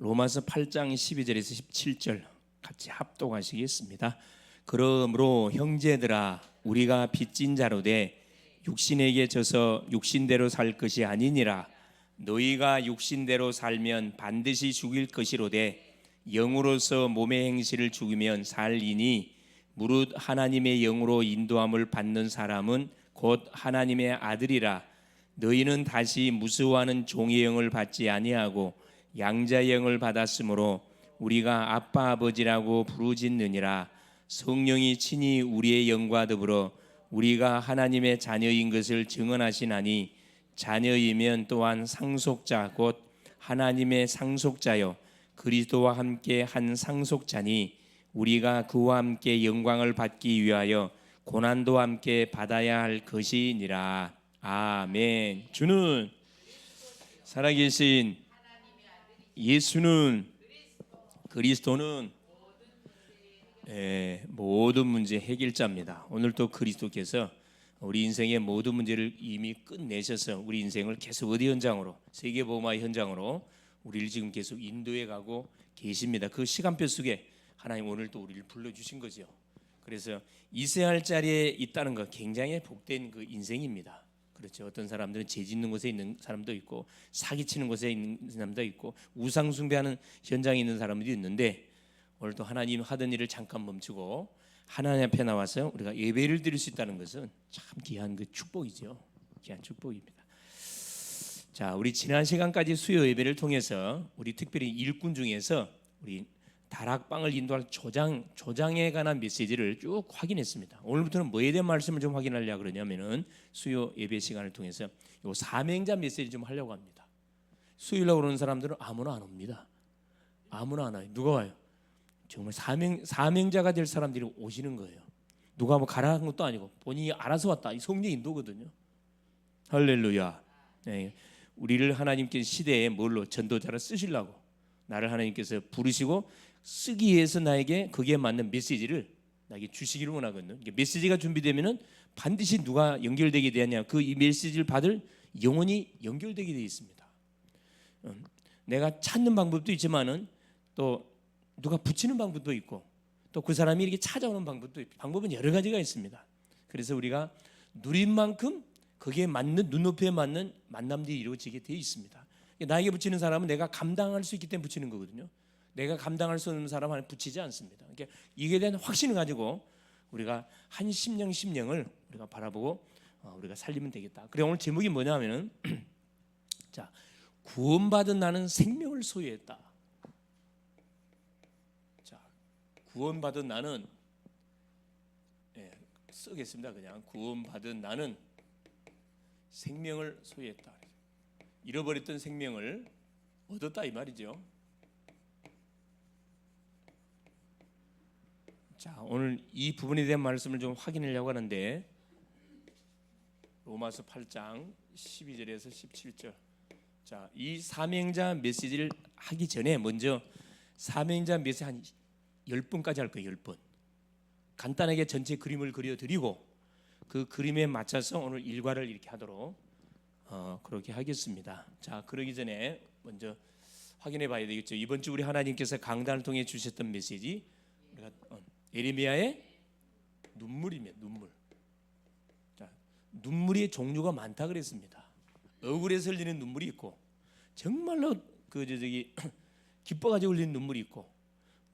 로마서 8장 12절에서 17절 같이 합독하시겠습니다. 그러므로 형제들아 우리가 빚진 자로 돼 육신에게 져서 육신대로 살 것이 아니니라. 너희가 육신대로 살면 반드시 죽일 것이로되 영으로서 몸의 행실을 죽이면 살리니 무릇 하나님의 영으로 인도함을 받는 사람은 곧 하나님의 아들이라. 너희는 다시 무서워하는 종의 영을 받지 아니하고 양자의 영을 받았으므로 우리가 아빠 아버지라고 부르짖느니라. 성령이 친히 우리의 영과 더불어 우리가 하나님의 자녀인 것을 증언하시나니 자녀이면 또한 상속자 곧 하나님의 상속자요 그리스도와 함께 한 상속자니 우리가 그와 함께 영광을 받기 위하여 고난도 함께 받아야 할 것이니라. 아멘. 주는 살아계신 예수는 그리스도는 모든 문제 해결자입니다. 오늘도 그리스도께서 우리 인생의 모든 문제를 이미 끝내셔서 우리 인생을 계속 어디 현장으로, 세계복음화 현장으로 우리를 지금 계속 인도해 가고 계십니다. 그 시간표 속에 하나님 오늘도 우리를 불러주신 거죠. 그래서 있어야 할 자리에 있다는 거 굉장히 복된 그 인생입니다. 그렇죠. 어떤 사람들은 죄 짓는 곳에 있는 사람도 있고 사기치는 곳에 있는 사람도 있고 우상 숭배하는 현장에 있는 사람도 있는데 오늘도 하나님 하던 일을 잠깐 멈추고 하나님 앞에 나와서 우리가 예배를 드릴 수 있다는 것은 참 귀한 그 축복이죠. 귀한 축복입니다. 자, 우리 지난 시간까지 수요 예배를 통해서 우리 특별히 일꾼 중에서 우리 다락방을 인도할 조장에 관한 메시지를 쭉 확인했습니다. 오늘부터는 뭐에 대한 말씀을 좀 확인하려고 그러냐면은 수요 예배 시간을 통해서 요 사명자 메시지 좀 하려고 합니다. 수요일로 오는 사람들은 아무나 안 옵니다. 아무나 안 와요. 누가 와요? 정말 사명자가 될 사람들이 오시는 거예요. 누가 뭐 가라 한 것도 아니고 본인이 알아서 왔다. 이 성령 인도거든요. 할렐루야. 네. 우리를 하나님께서 시대에 뭘로 전도자로 쓰시려고 나를 하나님께서 부르시고 쓰기 위해서 나에게 거기에 맞는 메시지를 나에게 주시기를 원하거든요. 메시지가 준비되면은 반드시 누가 연결되게 되느냐, 그 이 메시지를 받을 영혼이 연결되게 되어 있습니다. 내가 찾는 방법도 있지만은 또 누가 붙이는 방법도 있고 또 그 사람이 이렇게 찾아오는 방법도 있고 방법은 여러 가지가 있습니다. 그래서 우리가 누린 만큼 거기에 맞는 눈높이에 맞는 만남들이 이루어지게 되어 있습니다. 나에게 붙이는 사람은 내가 감당할 수 있기 때문에 붙이는 거거든요. 내가 감당할 수 없는 사람은 붙이지 않습니다. 그러니까 이게 대한 확신을 가지고 우리가 한 심령을 우리가 바라보고 우리가 살리면 되겠다. 그래 오늘 제목이 뭐냐면은 자, 구원받은 나는 생명을 소유했다. 자, 구원받은 나는 쓰겠습니다. 그냥 구원받은 나는 생명을 소유했다. 잃어버렸던 생명을 얻었다 이 말이죠. 자, 오늘 이 부분에 대한 말씀을 좀 확인하려고 하는데 로마서 8장 12절에서 17절. 자, 이 사명자 메시지를 하기 전에 먼저 사명자 메시지 한 10번까지 할 거예요. 10번. 간단하게 전체 그림을 그려드리고 그 그림에 맞춰서 오늘 일과를 이렇게 하도록 그렇게 하겠습니다. 자, 그러기 전에 먼저 확인해 봐야 되겠죠. 이번 주 우리 하나님께서 강단을 통해 주셨던 메시지 우리가 예레미야의 눈물이면 눈물. 자, 눈물의 종류가 많다 그랬습니다. 억울해서 흘리는 눈물이 있고 정말로 기뻐가지고 흘리는 눈물이 있고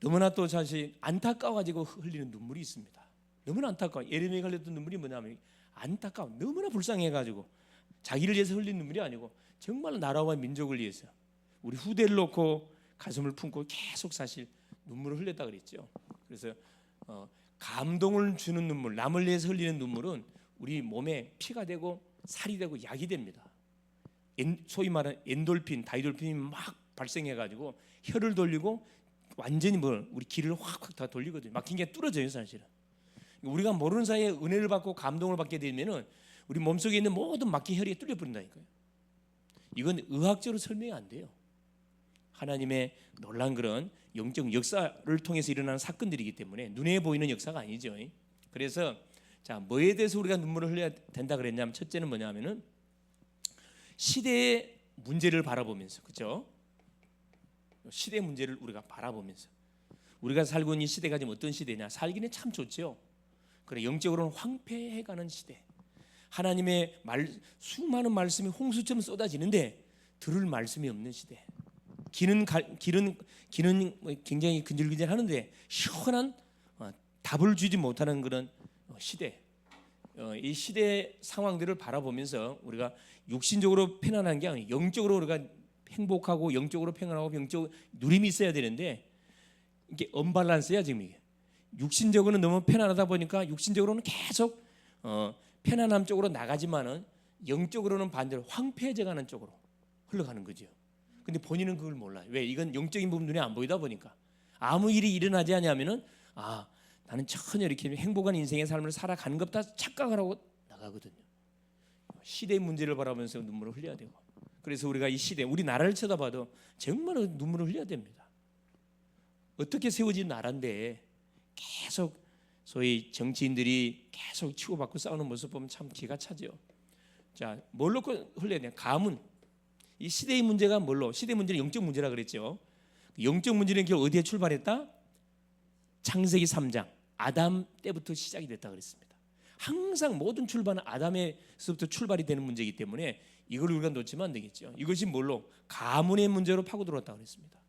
너무나 또 사실 안타까워가지고 흘리는 눈물이 있습니다. 너무나 안타까워. 예레미야가 흘렸던 눈물이 뭐냐면 안타까워. 너무나 불쌍해가지고 자기를 위해서 흘린 눈물이 아니고 정말로 나라와 민족을 위해서 우리 후대를 놓고 가슴을 품고 계속 사실 눈물을 흘렸다 그랬죠. 그래서 감동을 주는 눈물, 남을 위해서 흘리는 눈물은 우리 몸에 피가 되고 살이 되고 약이 됩니다. 소위 말하는 엔돌핀, 다이돌핀이 막 발생해가지고 혀를 돌리고 완전히 우리 기를 확 다 돌리거든요. 막힌 게 뚫어져요 사실은. 우리가 모르는 사이에 은혜를 받고 감동을 받게 되면은 우리 몸속에 있는 모든 막힌 혈이 뚫려 버린다니까요. 이건 의학적으로 설명이 안 돼요. 하나님의 놀란 그런 영적 역사를 통해서 일어나는 사건들이기 때문에 눈에 보이는 역사가 아니죠. 그래서 자, 뭐에 대해서 우리가 눈물을 흘려야 된다 그랬냐면 첫째는 뭐냐면은 시대의 문제를 바라보면서, 그렇죠? 시대 문제를 우리가 바라보면서 우리가 살고 있는 이 시대가 지금 어떤 시대냐? 살기는 참 좋죠. 그래 영적으로는 황폐해가는 시대. 하나님의 수많은 말씀이 홍수처럼 쏟아지는데 들을 말씀이 없는 시대. 길은 굉장히 근질근질하는데 시원한 답을 주지 못하는 그런 시대. 이 시대 상황들을 바라보면서 우리가 육신적으로 편안한 게 아니고 영적으로 우리가 행복하고 영적으로 평안하고 영적 누림이 있어야 되는데 이게 언밸런스야 지금 이게. 육신적으로는 너무 편안하다 보니까 육신적으로는 계속 편안함 쪽으로 나가지만은 영적으로는 반대로 황폐해져가는 쪽으로 흘러가는 거죠. 근데 본인은 그걸 몰라요. 왜? 이건 영적인 부분 눈에 안 보이다 보니까 아무 일이 일어나지 않냐면은 나는 전혀 이렇게 행복한 인생의 삶을 살아가는 것다 착각을 하고 나가거든요. 시대의 문제를 바라보면서 눈물을 흘려야 되고 그래서 우리가 이 시대 우리 나라를 쳐다봐도 정말 눈물을 흘려야 됩니다. 어떻게 세워진 나라인데 계속 소위 정치인들이 계속 치고받고 싸우는 모습 보면 참 기가 차죠. 자, 뭘로 흘려야 되냐? 가문. 이 시대의 문제가 뭘로? 시대 문제는 영적 문제라 그랬죠. 영적 문제는 결국 어디에 출발했다? 창세기 3장 아담 때부터 시작이 됐다 그랬습니다. 항상 모든 출발은 아담에서부터 출발이 되는 문제이기 때문에 이걸 우리가 놓치면 안 되겠죠. 이것이 뭘로? 가문의 문제로 파고들었다 그랬습니다.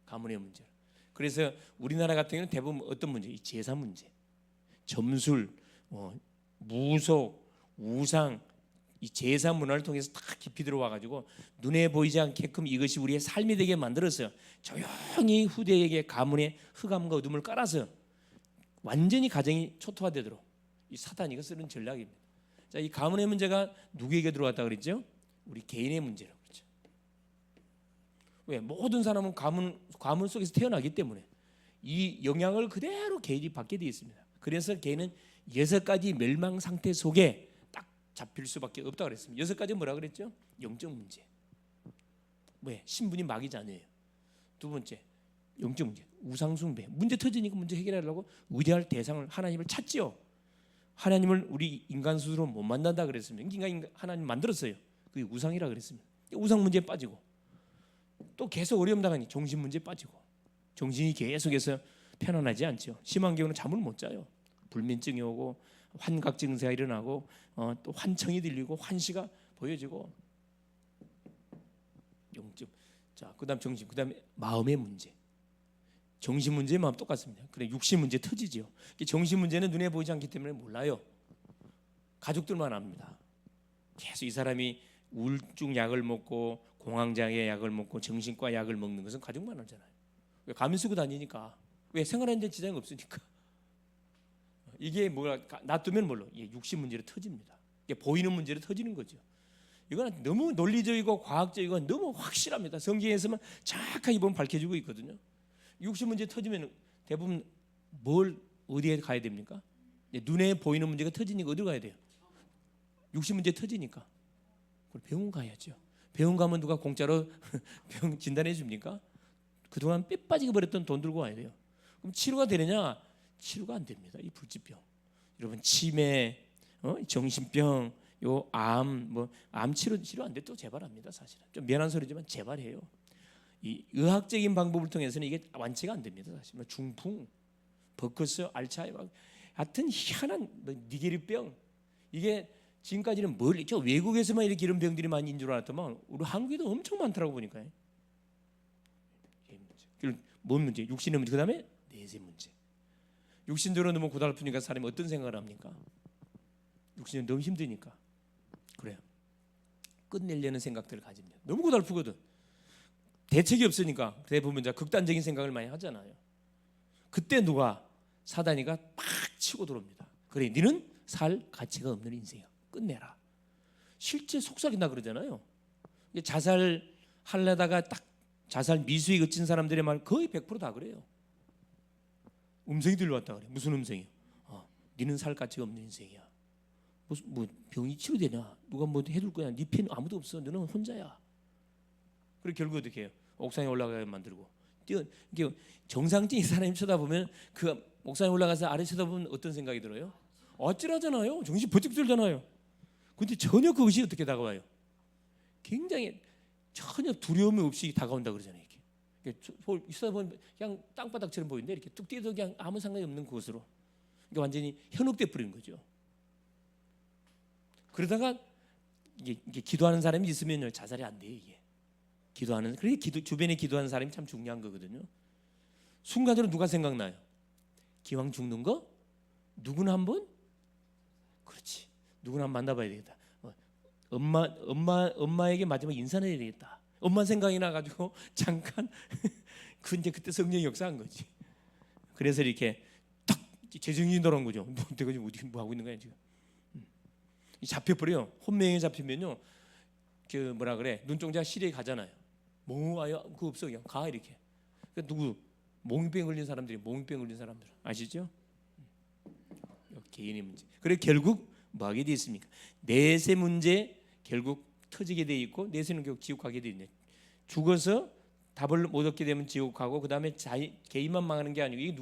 가문의 문제. 그래서 우리나라 같은 경우는 대부분 어떤 문제? 이 제사 문제, 점술, 무속, 우상, 이 제사 문화를 통해서 다 깊이 들어와 가지고 눈에 보이지 않게끔 이것이 우리의 삶이 되게 만들어서 조용히 후대에게 가문의 흑암과 어둠을 깔아서 완전히 가정이 초토화되도록 이 사탄이 이거 쓰는 전략입니다. 자, 이 가문의 문제가 누구에게 들어왔다 그랬죠? 우리 개인의 문제라고 그랬죠. 왜? 모든 사람은 가문 속에서 태어나기 때문에 이 영향을 그대로 개인이 받게 되어 있습니다. 그래서 개인은 6가지 멸망 상태 속에 딱 잡힐 수밖에 없다 그랬습니다. 6가지 뭐라 그랬죠? 영적 문제. 왜? 신분이 마귀 자녀예요. 두 번째, 영적 문제, 우상 숭배. 문제 터지니까 문제 해결하려고 의뢰할 대상을 하나님을 찾지요. 하나님을 우리 인간 스스로 못 만난다 그랬습니다. 하나님 만들었어요. 그게 우상이라 그랬습니다. 우상 문제에 빠지고 또 계속 어려움 당하니 정신 문제에 빠지고 정신이 계속해서 편안하지 않죠. 심한 경우는 잠을 못 자요. 불면증이 오고 환각 증세가 일어나고 또 환청이 들리고 환시가 보여지고 영적. 자, 그다음 정신, 그다음에 마음의 문제. 정신 문제의 마음 똑같습니다. 그래 육신 문제 터지죠. 정신 문제는 눈에 보이지 않기 때문에 몰라요. 가족들만 압니다. 계속 이 사람이 우울증 약을 먹고 공황장애 약을 먹고 정신과 약을 먹는 것은 가족만 알잖아요. 왜? 가면 쓰고 다니니까. 왜? 생활하는 데 지장이 없으니까. 이게 뭐가 놔두면 뭘로? 이게 육신 문제로 터집니다. 이게 보이는 문제로 터지는 거죠. 이거는 너무 논리적이고 과학적이고 너무 확실합니다. 성경에서만 정확하게 보면 밝혀지고 있거든요. 육신 문제 터지면 대부분 어디에 가야 됩니까? 눈에 보이는 문제가 터지니까 어디로 가야 돼요? 육신 문제 터지니까 병원 가야죠. 병원 가면 누가 공짜로 병 진단해 줍니까? 그동안 뼈 빠지게 버렸던 돈 들고 와야 돼요. 그럼 치료가 되느냐? 치료가 안 됩니다. 이 불치병. 여러분 치매, 정신병, 암 치료 안 돼도 재발합니다. 사실은 좀 미안한 소리지만 재발해요. 이 의학적인 방법을 통해서는 이게 완치가 안 됩니다. 사실 중풍, 버커스, 알츠하이머, 하여튼 희한한 니게르병. 이게 지금까지는 저 외국에서만 이렇게 이런 병들이 많이 있는 줄 알았더만 우리 한국에도 엄청 많더라고 보니까. 뭔 문제? 육신의 문제. 그다음에 내세 문제. 육신적으로 너무 고달프니까 사람이 어떤 생각을 합니까? 육신이 너무 힘드니까. 그래요. 끝내려는 생각들을 가집니다. 너무 고달프거든. 대책이 없으니까 대부분 극단적인 생각을 많이 하잖아요. 그때 사단이가 팍 치고 들어옵니다. 그래, 너는 살 가치가 없는 인생이야. 끝내라. 실제 속삭인다 그러잖아요. 자살하려다가 딱 자살 미수에 그친 사람들의 말 거의 100% 다 그래요. 음성이 들려왔다 그래. 무슨 음성이요? 너는 살 가치가 없는 인생이야. 뭐 병이 치료되냐? 누가 뭐 해줄 거야? 네 편 아무도 없어. 너는 혼자야. 그리고 결국 어떻게 해요? 옥상에 올라가게 만들고 이게 정상적인 사람이 쳐다보면 그 옥상에 올라가서 아래 쳐다보면 어떤 생각이 들어요? 어찌라잖아요. 정신 번쩍 들잖아요. 근데 전혀 그것이 어떻게 다가와요? 굉장히 전혀 두려움이 없이 다가온다 그러잖아요. 이게. 있어 보면 그냥 땅바닥처럼 보이는데 이렇게 뚝 뛰어도 그냥 아무 상관이 없는 곳으로 그러니까 완전히 현혹돼 버리는 거죠. 그러다가 이게 기도하는 사람이 있으면 자살이 안 돼요. 이게 기도하는 그래 주변에 기도하는 사람이 참 중요한 거거든요. 순간적으로 누가 생각나요? 기왕 죽는 거 누구나 한번 그렇지 누구나 한번 만나봐야 되겠다. 엄마에게 마지막 인사를 해야 되겠다. 엄마 생각이 나가지고 잠깐 그때 성령이 역사한 거지. 그래서 이렇게 딱 재정이 돌아온 거죠. 내가 지금 어디 뭐 하고 있는 거야 지금? 잡혀버려요. 혼명에 잡히면요, 그 뭐라 그래 눈동자 시력이 가잖아요. 아유 그거 없어 그냥 가 이렇게. 누구 몽병 걸린 사람들이 몽병 걸린 사람들 아시죠? 개인의 문제. 그래 결국 뭐 하게 돼 있습니까? 내세 문제 결국 터지게 돼 있고 내세는 결국 지옥 가게 돼 있네. 죽어서 답을 못 얻게 되면 지옥 가고 그 다음에 개인만 망하는 게 아니고 이게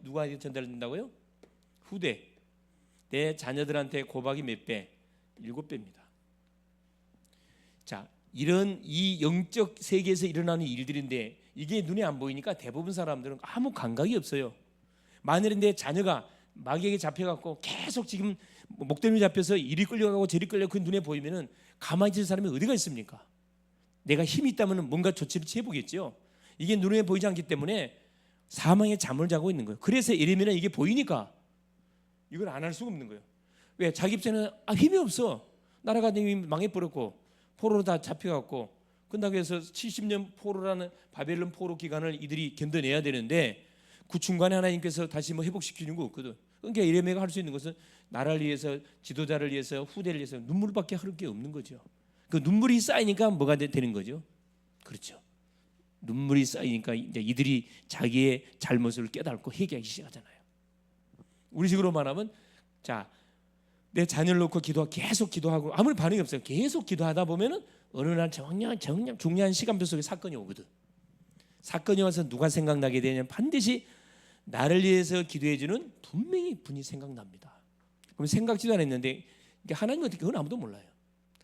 누구한테 전달된다고요? 후대. 내 자녀들한테 고박이 몇 배? 7배입니다. 자, 이런 이 영적 세계에서 일어나는 일들인데 이게 눈에 안 보이니까 대부분 사람들은 아무 감각이 없어요. 만일에 내 자녀가 마귀에게 잡혀갖고 계속 지금 목덜미 잡혀서 이리 끌려가고 저리 끌려 그 눈에 보이면은 가만히 있을 사람이 어디가 있습니까? 내가 힘이 있다면 뭔가 조치를 취해보겠죠. 이게 눈에 보이지 않기 때문에 사망의 잠을 자고 있는 거예요. 그래서 예레미야는 이게 보이니까 이걸 안 할 수가 없는 거예요. 왜? 자기 입장에는 힘이 없어. 나라가 이미 망해버렸고 포로로 다 잡혀갔고 끝나고 해서 70년 포로라는 바벨론 포로 기간을 이들이 견뎌내야 되는데 그 중간에 하나님께서 다시 뭐 회복시키는 거 없거든. 그러니까 예레미야가 할 수 있는 것은 나라를 위해서 지도자를 위해서 후대를 위해서 눈물밖에 할 게 없는 거죠. 그 눈물이 쌓이니까 뭐가 되는 거죠? 그렇죠. 눈물이 쌓이니까 이제 이들이 자기의 잘못을 깨닫고 회개하기 시작하잖아요. 우리 식으로 말하면 자, 내 자녀를 놓고 계속 기도하고 아무리 반응이 없어요. 계속 기도하다 보면은 어느 날 정녕 중요한 시간표 속에 사건이 오거든. 사건이 와서 누가 생각나게 되냐면 반드시 나를 위해서 기도해주는 분명히 분이 생각납니다. 그럼 생각지도 않았는데 하나님 어떻게 그건 아무도 몰라요.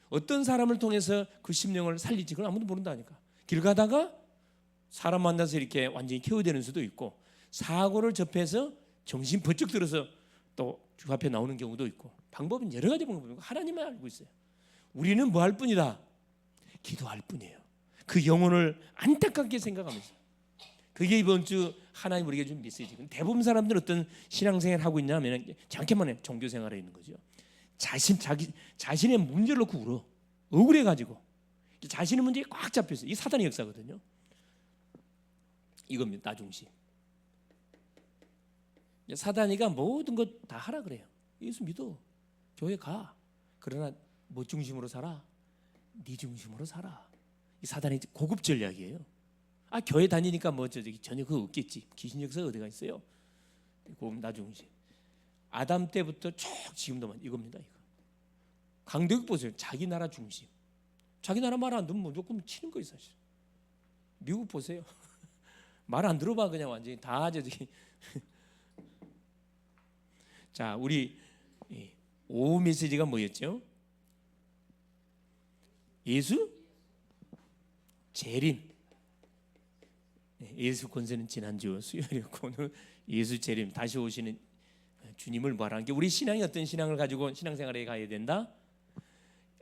어떤 사람을 통해서 그 심령을 살릴지 그건 아무도 모른다니까. 길 가다가 사람 만나서 이렇게 완전히 케어되는 수도 있고 사고를 접해서 정신 번쩍 들어서 또 주 앞에 나오는 경우도 있고 방법은 여러 가지 방법이고 하나님만 알고 있어요. 우리는 뭐 할 뿐이다? 기도할 뿐이에요. 그 영혼을 안타깝게 생각하면서 그게 이번 주 하나님 우리에게 준 메시지. 대부분 사람들은 어떤 신앙생활을 하고 있냐면 잠깐만 해 종교생활에 있는 거죠. 자신의 문제를 놓고 울어. 억울해가지고 자신의 문제에 꽉 잡혀서 이 사단의 역사거든요. 이겁니다. 나 중심. 사단이가 모든 것 다 하라 그래요. 예수 믿어. 교회 가. 그러나 뭐 중심으로 살아? 네 중심으로 살아. 이 사단의 고급 전략이에요. 교회 다니니까 뭐 전혀 그거 없겠지. 귀신 역사가 어디가 있어요? 고급 나 중심. 아담 때부터 쭉 지금도 이겁니다. 이거. 강대국 보세요. 자기 나라 중심. 자기 나라 말 안 듣면 무조건 치는 거예요 사실. 미국 보세요. 말 안 들어봐 그냥 완전히 다 저기. 자, 우리 오후 메시지가 뭐였죠? 예수 재림. 예수 권세는 지난주 수요일이었고 오늘 예수 재림 다시 오시는 주님을 말하는 게 우리 신앙이 어떤 신앙을 가지고 신앙생활에 가야 된다.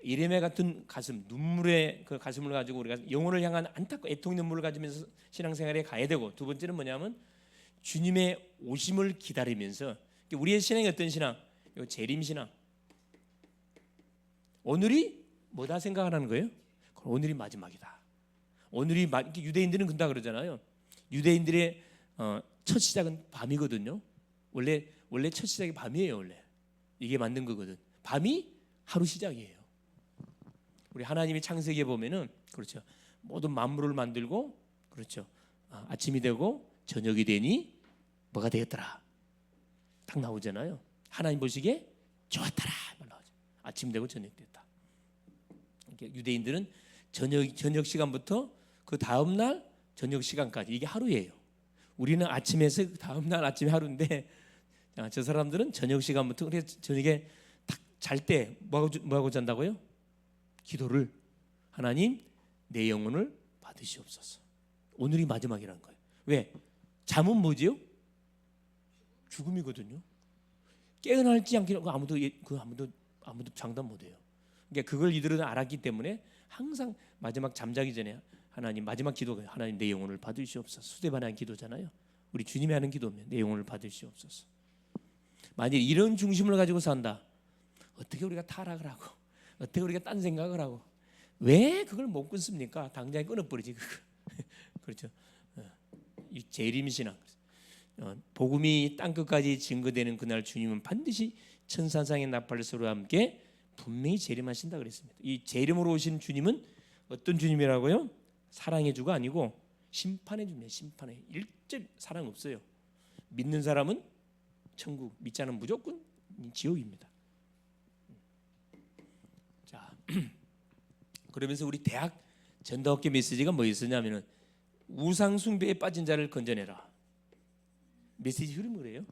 예레미야 같은 가슴, 눈물의 그 가슴을 가지고 우리가 영혼을 향한 안타깝고 애통 눈물을 가지면서 신앙생활에 가야 되고 두 번째는 뭐냐면 주님의 오심을 기다리면서 우리의 신앙이 어떤 신앙? 이 재림 신앙. 오늘이 뭐다 생각하는 거예요? 오늘이 마지막이다. 오늘이 유대인들은 그런다 그러잖아요. 유대인들의 첫 시작은 밤이거든요. 원래 첫 시작이 밤이에요. 원래 이게 만든 거거든. 밤이 하루 시작이에요. 우리 하나님이 창세기에 보면은 그렇죠. 모든 만물을 만들고 그렇죠. 아침이 되고 저녁이 되니 뭐가 되었더라. 딱 나오잖아요. 하나님 보시기에 좋았더라. 나오죠. 아침 되고 저녁 됐다. 유대인들은 저녁 시간부터 그 다음 날 저녁 시간까지 이게 하루예요. 우리는 아침에서 그 다음 날 아침이 하루인데 저 사람들은 저녁 시간부터 그래서 저녁에 딱 잘 때 뭐하고 잔다고요? 기도를 하나님 내 영혼을 받으시옵소서. 오늘이 마지막이라는 거예요. 왜? 잠은 뭐지요? 죽음이거든요. 깨어날지 않기는 아무도 장담 못해요. 그러니까 그걸 이들은 알았기 때문에 항상 마지막 잠자기 전에 하나님 마지막 기도가 하나님 내 영혼을 받으시옵소서. 수대반한 기도잖아요. 우리 주님이 하는 기도면 내 영혼을 받으시옵소서. 만일 이런 중심을 가지고 산다, 어떻게 우리가 타락을 하고 어떻게 우리가 딴 생각을 하고 왜 그걸 못 끊습니까? 당장에 끊어버리지. 그렇죠. 이 재림신앙. 복음이 땅끝까지 증거되는 그날 주님은 반드시 천사상의 나팔을 서로 함께 분명히 재림하신다 그랬습니다. 이 재림으로 오신 주님은 어떤 주님이라고요? 사랑의 주가 아니고 심판의 주님이에요. 심판의 일절 사랑 없어요. 믿는 사람은 천국, 믿지 않으면 무조건 지옥입니다. 자, 그러면서 우리 대학 전도학교 메시지가 뭐였었냐면은 우상 숭배에 빠진 자를 건져내라. 메시지 흐름이 그래요.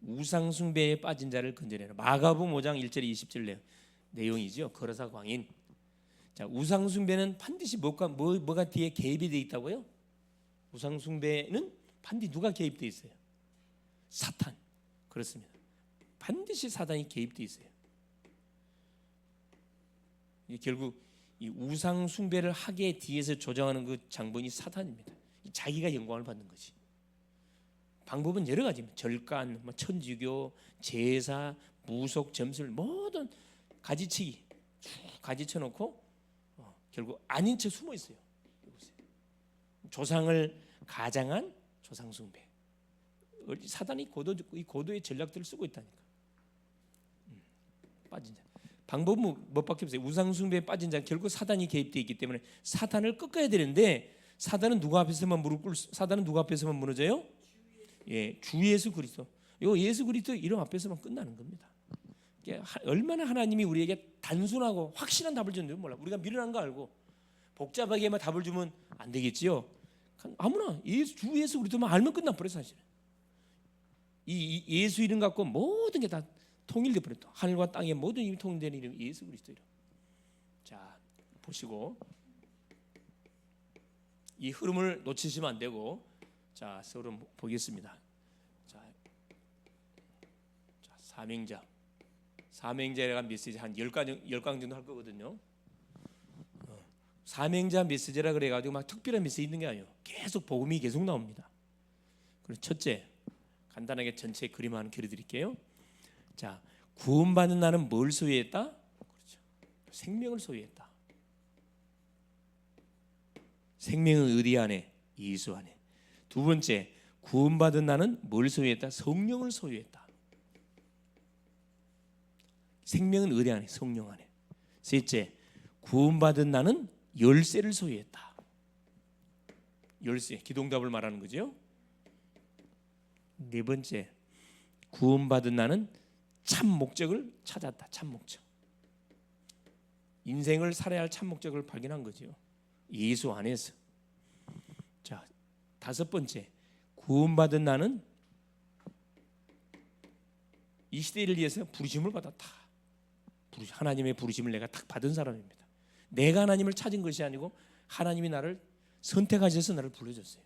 우상 숭배에 빠진 자를 건져내라. 마가복음 5장 1절 20절 내용이죠. 거라사 광인. 자, 우상 숭배는 반드시 뭐가 뒤에 개입이 돼 있다고요? 우상 숭배는 반드시 누가 개입돼 있어요? 사탄. 그렇습니다. 반드시 사단이 개입돼 있어요. 결국 이 우상 숭배를 하게 뒤에서 조정하는 그 장본이 사탄입니다. 자기가 영광을 받는 거지. 방법은 여러 가지입니다. 절간, 천주교, 제사, 무속, 점술 모든 가지치기 쭉 가지쳐놓고 결국 아닌 채 숨어 있어요. 조상을 가장한 조상 숭배. 사단이 고도의 전략들을 쓰고 있다니까. 빠진 자. 방법은 뭐밖에 없어요. 우상 숭배에 빠진 자 결국 사단이 개입되어 있기 때문에 사탄을 꺾어야 되는데 사단은 누구 앞에서만 무너져요? 예, 주 예수 그리스도. 요 예수 그리스도 이름 앞에서만 끝나는 겁니다. 얼마나 하나님이 우리에게 단순하고 확실한 답을 줬는지 몰라. 우리가 미련한 거 알고 복잡하게만 답을 주면 안 되겠지요. 아무나 주 예수 그리스도만 알면 끝나버려 사실은. 이 예수 이름 갖고 모든 게 다 통일돼 버렸다. 하늘과 땅의 모든 이름이 통일되는 이름 예수 그리스도 이름. 자, 보시고 이 흐름을 놓치시면 안 되고, 자, 서로 보겠습니다. 자, 사명자에 대한 메시지 한 10강 정도 할 거거든요. 사명자 메시지라 그래가지고 막 특별한 메시지 있는 게 아니에요. 계속 복음이 계속 나옵니다. 그래서 첫째, 간단하게 전체 그림 하나 그려드릴게요. 자, 구원받는 나는 뭘 소유했다? 그렇죠. 생명을 소유했다. 생명은 어디 안에? 예수 안에. 두 번째, 구원받은 나는 뭘 소유했다? 성령을 소유했다. 생명은 어디 안에? 성령 안에. 셋째, 구원받은 나는 열쇠를 소유했다. 열쇠, 기동답을 말하는 거죠. 네 번째, 구원받은 나는 참 목적을 찾았다. 참 목적. 인생을 살아야 할 참 목적을 발견한 거죠. 예수 안에서. 자, 다섯 번째, 구원받은 나는 이 시대를 위해서 부르심을 받았다. 하나님의 부르심을 내가 딱 받은 사람입니다. 내가 하나님을 찾은 것이 아니고 하나님이 나를 선택하셔서 나를 불러줬어요.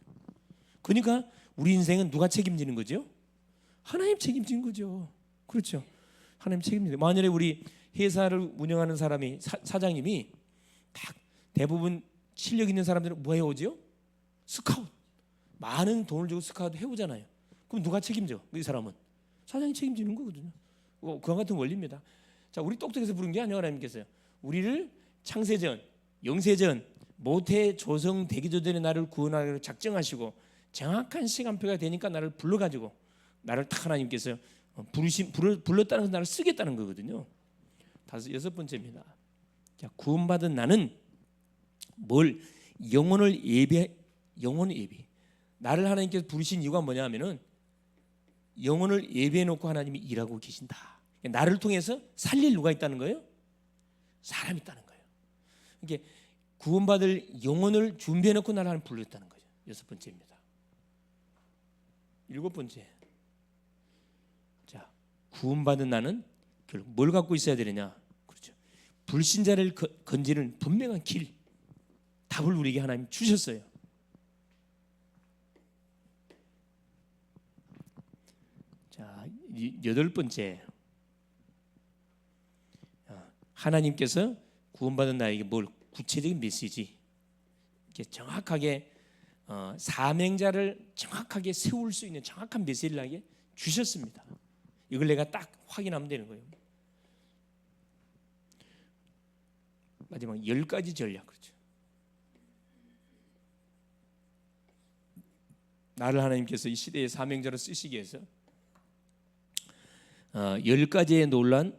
그러니까 우리 인생은 누가 책임지는 거죠? 하나님 책임지는 거죠. 그렇죠. 하나님 책임지는. 만약에 우리 회사를 운영하는 사람이 사장님이 딱 대부분 실력 있는 사람들은 뭐 해오죠? 스카웃. 많은 돈을 주고 스카웃 해오잖아요. 그럼 누가 책임져? 이 사람은 사장이 책임지는 거거든요. 그와 같은 원리입니다. 자, 우리 똑똑해서 부른 게 아니라 하나님께서요. 우리를 창세전, 영세전, 모태 조성 대기조 전에 나를 구원하기로 작정하시고 정확한 시간표가 되니까 나를 불러가지고 나를 딱 하나님께서 불렀다는 것은 나를 쓰겠다는 거거든요. 여섯 번째입니다. 자, 구원받은 나는 영혼을 예비. 나를 하나님께서 부르신 이유가 뭐냐면은 영혼을 예비해 놓고 하나님이 일하고 계신다. 나를 통해서 살릴 누가 있다는 거예요? 사람이 있다는 거예요. 이게 구원받을 영혼을 준비해 놓고 나를 하나님 불렀다는 거죠. 여섯 번째입니다. 일곱 번째. 자, 구원받은 나는 결국 뭘 갖고 있어야 되느냐? 그렇죠. 불신자를 건지는 분명한 길, 답을 우리에게 하나님 주셨어요. 자, 8번째, 하나님께서 구원받은 나에게 뭘 구체적인 메시지, 이렇게 정확하게 사명자를 정확하게 세울 수 있는 정확한 메시지를 나에게 주셨습니다. 이걸 내가 딱 확인하면 되는 거예요. 마지막 10가지 전략, 그렇죠. 나를 하나님께서 이 시대의 사명자로 쓰시기 위해서 10가지의 논란,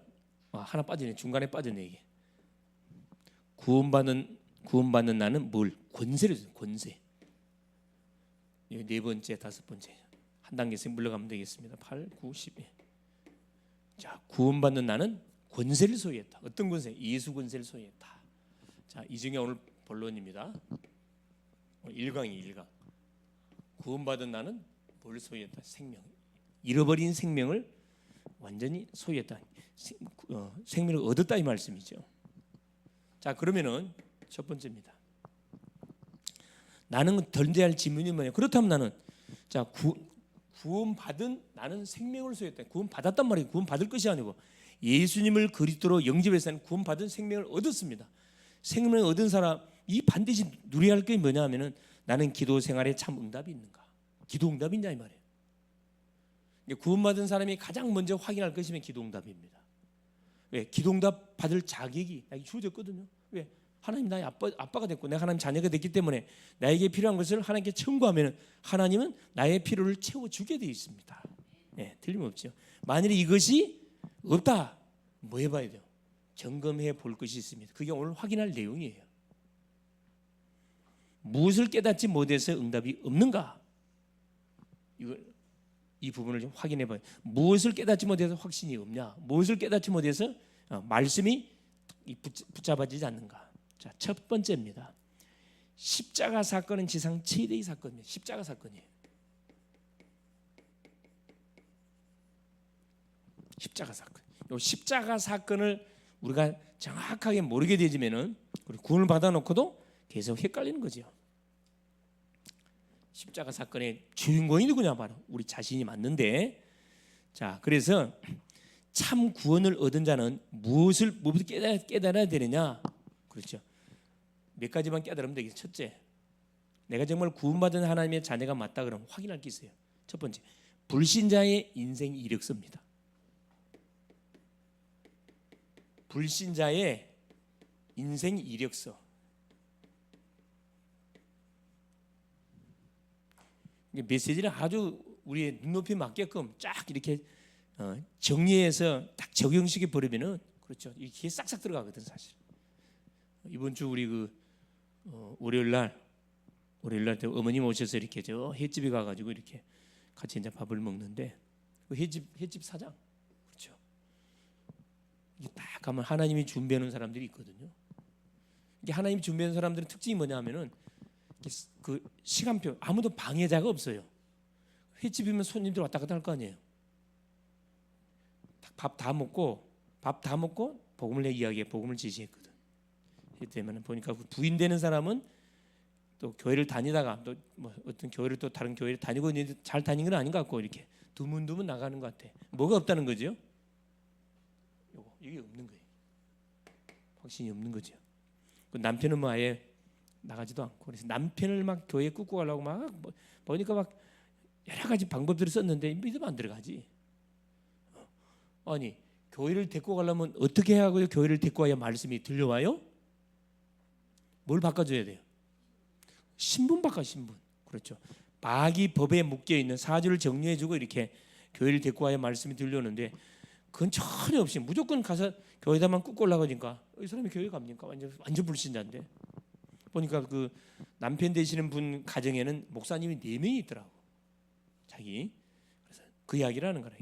하나 빠지네, 중간에 빠졌네. 이게 구원받는 나는 뭘? 권세를 줘요. 권세. 네 번째, 5번째 한 단계씩 물러가면 되겠습니다. 8, 9, 10. 자, 구원받는 나는 권세를 소유했다. 어떤 권세? 예수 권세를 소유했다. 자, 이 중에 오늘 본론입니다. 1강이 1강. 구원받은 나는 뭘 소유했다? 생명. 잃어버린 생명을 완전히 소유했다. 생명을 얻었다 이 말씀이죠. 자, 그러면은 첫 번째입니다. 나는 던져야 할 질문이 뭐냐? 그렇다면 나는 자, 구원받은 나는 생명을 소유했다. 구원받았단 말이에요. 구원받을 것이 아니고 예수님을 그리스도로 영접해서 구원받은 생명을 얻었습니다. 생명을 얻은 사람이 반드시 누려야 할 게 뭐냐 하면은 나는 기도 생활에 참 응답이 있는가? 기도 응답이 있냐 이 말이에요. 구원받은 사람이 가장 먼저 확인할 것이면 기도 응답입니다. 왜? 기도 응답 받을 자격이 나에게 주어졌거든요. 왜? 하나님 나의 아빠가 됐고 내가 하나님 자녀가 됐기 때문에 나에게 필요한 것을 하나님께 청구하면 하나님은 나의 필요를 채워주게 되어 있습니다. 네, 틀림없죠. 만일에 이것이 없다, 뭐 해봐야 돼요? 점검해 볼 것이 있습니다. 그게 오늘 확인할 내용이에요. 무엇을 깨닫지 못해서 응답이 없는가? 이 부분을 좀 확인해 봐요. 무엇을 깨닫지 못해서 확신이 없냐? 무엇을 깨닫지 못해서 말씀이 붙잡아지지 않는가? 자, 첫 번째입니다. 십자가 사건은 지상 최대의 사건이에요. 십자가 사건이에요. 십자가 사건. 이 십자가 사건을 우리가 정확하게 모르게 되지면은 구원을 받아놓고도 계속 헷갈리는 거죠. 십자가 사건의 주인공이 누구냐? 바로 우리 자신이 맞는데, 자, 그래서 참 구원을 얻은 자는 무엇을 깨달아야 되느냐? 그렇죠. 몇 가지만 깨달으면 되겠죠. 첫째, 내가 정말 구원받은 하나님의 자녀가 맞다 그러면 확인할 게 있어요. 첫 번째, 불신자의 인생 이력서입니다. 불신자의 인생 이력서. 메시지를 아주 우리의 눈높이에 맞게끔 쫙 이렇게 정리해서 딱 적용시켜 버리면은, 그렇죠, 이게 싹싹 들어가거든 사실. 이번 주 우리 월요일 날 때 어머님 오셔서 이렇게 저 횟집에 가가지고 이렇게 같이 이제 밥을 먹는데 그 횟집 사장, 그렇죠. 이게 딱 가면 하나님이 준비해 놓은 사람들이 있거든요. 이게 하나님이 준비해 놓은 사람들의 특징이 뭐냐면은 그 시간표, 아무도 방해자가 없어요. 횟집이면 손님들 왔다 갔다 할 거 아니에요. 밥 다 먹고 복음을 내 이야기에 복음을 지시했거든. 그렇기 때문에 보니까 그 부인 되는 사람은 또 교회를 다니다가 또 뭐 어떤 교회를 또 다른 교회를 다니고 있는데 잘 다니는 건 아닌 것 같고 이렇게 두문두문 나가는 것 같아. 뭐가 없다는 거죠? 이게 없는 거예요. 확신이 없는 거죠. 그 남편은 뭐 아예 나가지도 않고, 그래서 남편을 막 교회에 꾸고 가려고 막 보니까 막 여러 가지 방법들을 썼는데 믿으면 안 들어가지. 아니, 교회를 데리고 가려면 어떻게 해야 하고요? 교회를 데리고 와야 말씀이 들려와요? 뭘 바꿔줘야 돼요? 신분 바꿔, 신분. 그렇죠. 마귀 법에 묶여 있는 사주를 정리해주고 이렇게 교회를 데리고 와야 말씀이 들려오는데 그건 전혀 없이 무조건 가서 교회다만 꾹 올라가니까 이 사람이 교회 갑니까? 완전 불신자인데. 보니까 그 남편 되시는 분 가정에는 목사님이 4명이 있더라고. 자기. 그래서 그 이야기를 하는 거라.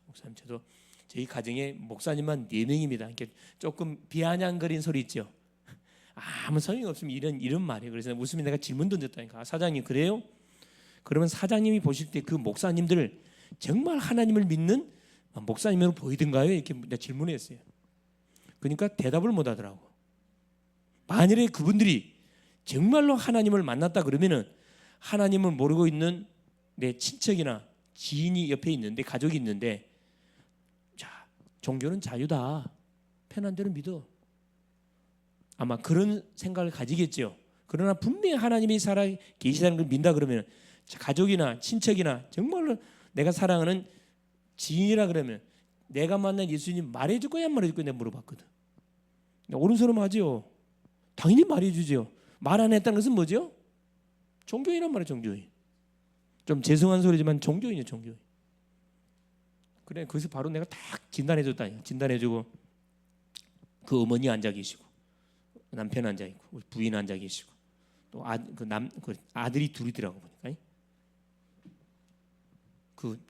목사님, 저도 저희 가정에 목사님만 4명입니다. 이렇게 조금 비아냥거린 소리 있죠. 아무 소용이 없으면 이런 말이에요. 그래서 웃으면 내가 질문 던졌다니까. 사장님 그래요? 그러면 사장님이 보실 때 그 목사님들 정말 하나님을 믿는 목사님으로 보이던가요? 이렇게 내가 질문했어요. 그러니까 대답을 못 하더라고. 만일에 그분들이 정말로 하나님을 만났다 그러면은 하나님을 모르고 있는 내 친척이나 지인이 옆에 있는데, 가족이 있는데, 자, 종교는 자유다, 편한 대로 믿어. 아마 그런 생각을 가지겠죠. 그러나 분명히 하나님이 살아 계시다는 걸 믿다 그러면, 가족이나 친척이나 정말로 내가 사랑하는 지인이라 그러면, 내가 만난 예수님 말해줄 거야 안 말해줄 거야 내가 물어봤거든. 오른손은 맞죠. 당연히 말해주죠. 말 안 했다는 것은 뭐죠? 종교인이란 말이에요. 종교인. 좀 죄송한 소리지만 종교인이에요. 종교인. 그래, 거기서 바로 내가 딱 진단해줬다. 진단해주고, 그 어머니 앉아 계시고, 남편 앉아 있고, 우리 부인 앉아 계시고, 또 그 아들이 둘이더라고 보니까. 그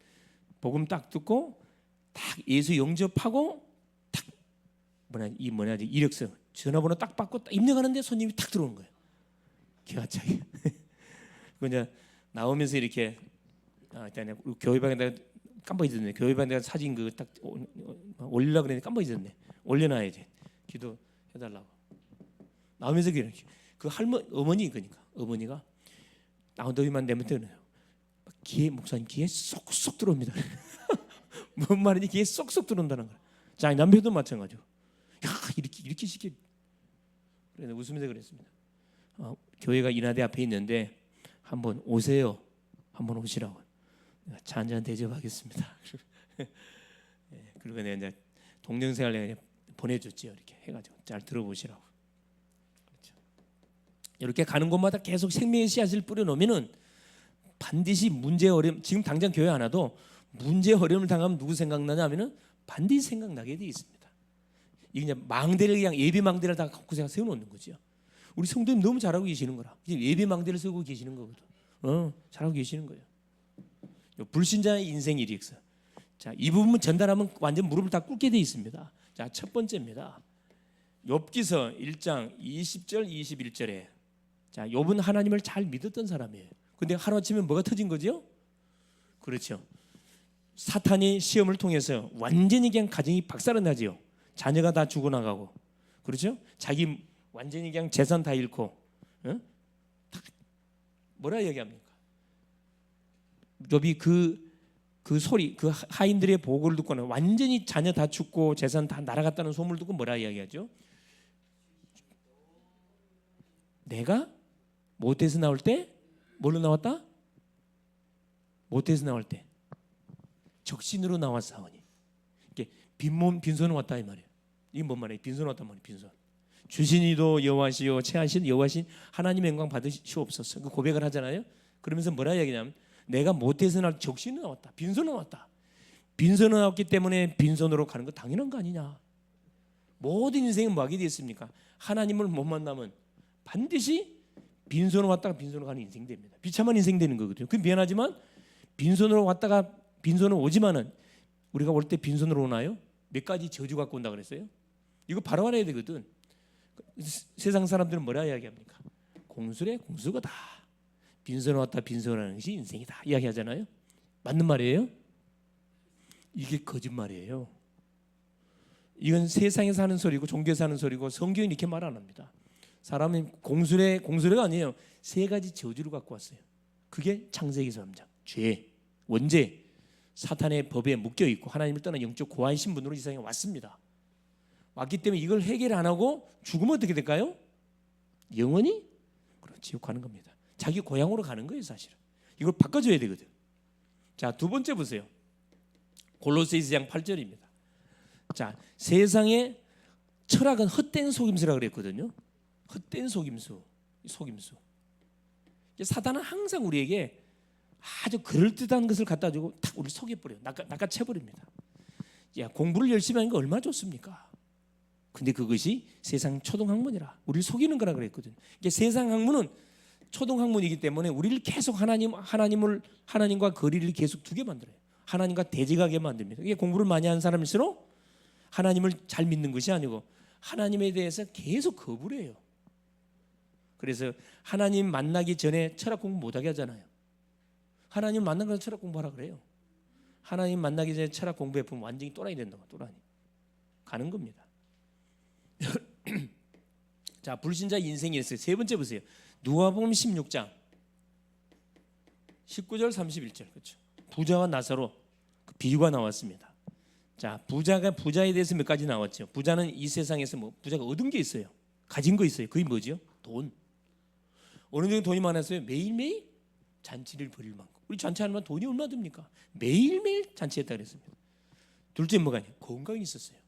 복음 딱 듣고 딱 예수 영접하고 딱 이력서 전화번호 딱 받고 딱 입력하는데 손님이 탁 들어오는 거예요. 기가 차게. 그 이제 나오면서 이렇게 일단 우리 교회방에다가 깜빡 잊었네. 교회방에다가 사진 그 딱 올리려고 그랬는데 깜빡 잊었네. 올려놔야지. 기도해달라고. 나오면서 그 어머니 그러니까 어머니가 나온더위만 내면 되네요. 귀에 목사님 귀에 쏙쏙 들어옵니다. 뭔 말인지 귀에 쏙쏙 들어온다는 거야. 자, 남편도 마찬가지고. 야, 이렇게 시켜. 그래, 웃으면서 그랬습니다. 교회가 인하대 앞에 있는데 한번 오세요. 한번 오시라고. 차 한잔 대접하겠습니다. 그리고 내가 이제 동영상을 내가 보내줬죠. 이렇게 해가지고 잘 들어보시라고. 그렇죠. 이렇게 가는 곳마다 계속 생명의 씨앗을 뿌려놓으면은 반드시 문제 어려움, 지금 당장 교회 안 와도 문제 어려움을 당하면 누구 생각나냐면은 반드시 생각나게 돼 있습니다. 이게 이제 망대를 그냥 예비 망대를 다 갖고 세워놓는 거죠. 우리 성도님 너무 잘하고 계시는 거라. 지금 예비 망대를 세우고 계시는 거거든. 잘하고 계시는 거예요. 불신자의 인생 이력서. 자, 이 부분 전달하면 완전 무릎을 다 꿇게 돼 있습니다. 자, 첫 번째입니다. 욥기서 1장 20절 21절에 자, 욥은 하나님을 잘 믿었던 사람이에요. 근데 하루아침에 뭐가 터진 거죠? 그렇죠. 사탄이 시험을 통해서 완전히 그냥 가정이 박살나지요. 자녀가 다 죽어나가고, 그렇죠? 자기 완전히 그냥 재산 다 잃고, 뭐라 얘기합니까? 욥이 그 소리, 그 하인들의 보고를 듣고는 완전히 자녀 다 죽고 재산 다 날아갔다는 소문을 듣고 뭐라 이야기하죠? 내가 모태에서 나올 때 뭘로 나왔다? 모태에서 나올 때 적신으로 나왔사오니. 이게 빈몸 빈손으로 왔다 이 말이에요. 이게 뭔 말이에요? 빈손으로 왔단 말이에요. 빈손. 주신이도 여호와시요 체하신 여호와신 하나님의 영광 받으시옵소서. 그 고백을 하잖아요. 그러면서 뭐라 얘기냐면 내가 모태에서 나올 적신으로 나왔다. 빈손으로 나왔다. 빈손으로 나왔기 때문에 빈손으로 가는 거 당연한 거 아니냐. 모든 인생은 뭐 하게 되어 있습니까? 하나님을 못 만나면 반드시 빈손으로 왔다가 빈손으로 가는 인생 됩니다. 비참한 인생 되는 거거든요. 그 미안하지만 빈손으로 왔다가 빈손으로 오지만은 우리가 올 때 빈손으로 오나요? 몇 가지 저주 갖고 온다 그랬어요. 이거 바로 알아야 되거든. 세상 사람들은 뭐라 이야기합니까? 공수래 공수거다. 빈손으로 왔다 빈손으로 가는 것이 인생이다 이야기하잖아요. 맞는 말이에요? 이게 거짓말이에요. 이건 세상에서 하는 소리고 종교에서 하는 소리고 성경이 이렇게 말 안 합니다. 사람은 공수래가 아니에요. 세 가지 저주를 갖고 왔어요. 그게 창세기에서 3장. 죄, 원죄, 사탄의 법에 묶여 있고 하나님을 떠난 영적 고아인 신분으로 이 세상에 왔습니다. 왔기 때문에 이걸 해결 안 하고 죽으면 어떻게 될까요? 영원히 지옥 가는 겁니다. 자기 고향으로 가는 거예요, 사실은. 이걸 바꿔줘야 되거든. 자, 두 번째 보세요. 골로새서 2장 8절입니다. 자, 세상의 철학은 헛된 속임수라고 그랬거든요. 헛된 속임수. 사탄은 항상 우리에게 아주 그럴듯한 것을 갖다 주고 탁 우리를 속여버려요. 낚아채버립니다. 야, 공부를 열심히 하는 게 얼마나 좋습니까? 근데 그것이 세상 초등학문이라 우리를 속이는 거라 그랬거든요. 이게 세상 학문은 초등학문이기 때문에 우리를 계속 하나님과 거리를 계속 두게 만들어요. 하나님과 대적하게 만듭니다. 이게 공부를 많이 하는 사람일수록 하나님을 잘 믿는 것이 아니고 하나님에 대해서 계속 거부를 해요. 그래서 하나님 만나기 전에 철학 공부 못하게 하잖아요. 하나님 만나기 전에 철학 공부하라 그래요. 하나님 만나기 전에 철학 공부해보면 완전히 또라이 된다고. 또라이 가는 겁니다. 자, 불신자 인생이 있어요. 세 번째 보세요. 누가복음 16장 19절 31절. 그렇죠. 부자와 나사로 그 비유가 나왔습니다. 자, 부자에 대해서 몇 가지 나왔죠. 부자는 이 세상에서 뭐 부자가 얻은 게 있어요. 가진 거 있어요. 그게 뭐죠? 돈. 어느 정도 돈이 많았어요? 매일매일 잔치를 벌일 만큼. 우리 잔치하면 돈이 얼마 듭니까? 매일매일 잔치했다 그랬습니다. 둘째 뭐가 아니에요? 건강이 있었어요.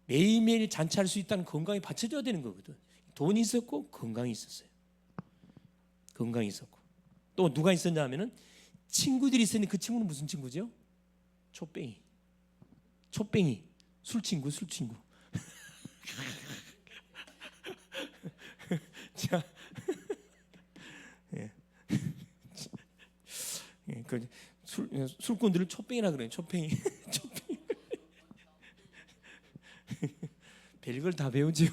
매일매일 잔치할 수 있다는 건강이 받쳐줘야 되는 거거든. 돈이 있었고 건강이 있었어요. 건강이 있었고 또 누가 있었냐 하면은 친구들이 있었는데 그 친구는 무슨 친구죠? 촛뱅이. 술 친구. 자, 예. 예, 그 술꾼들을 촛뱅이라 그래요. 촛뱅이. 별걸 다 배우죠.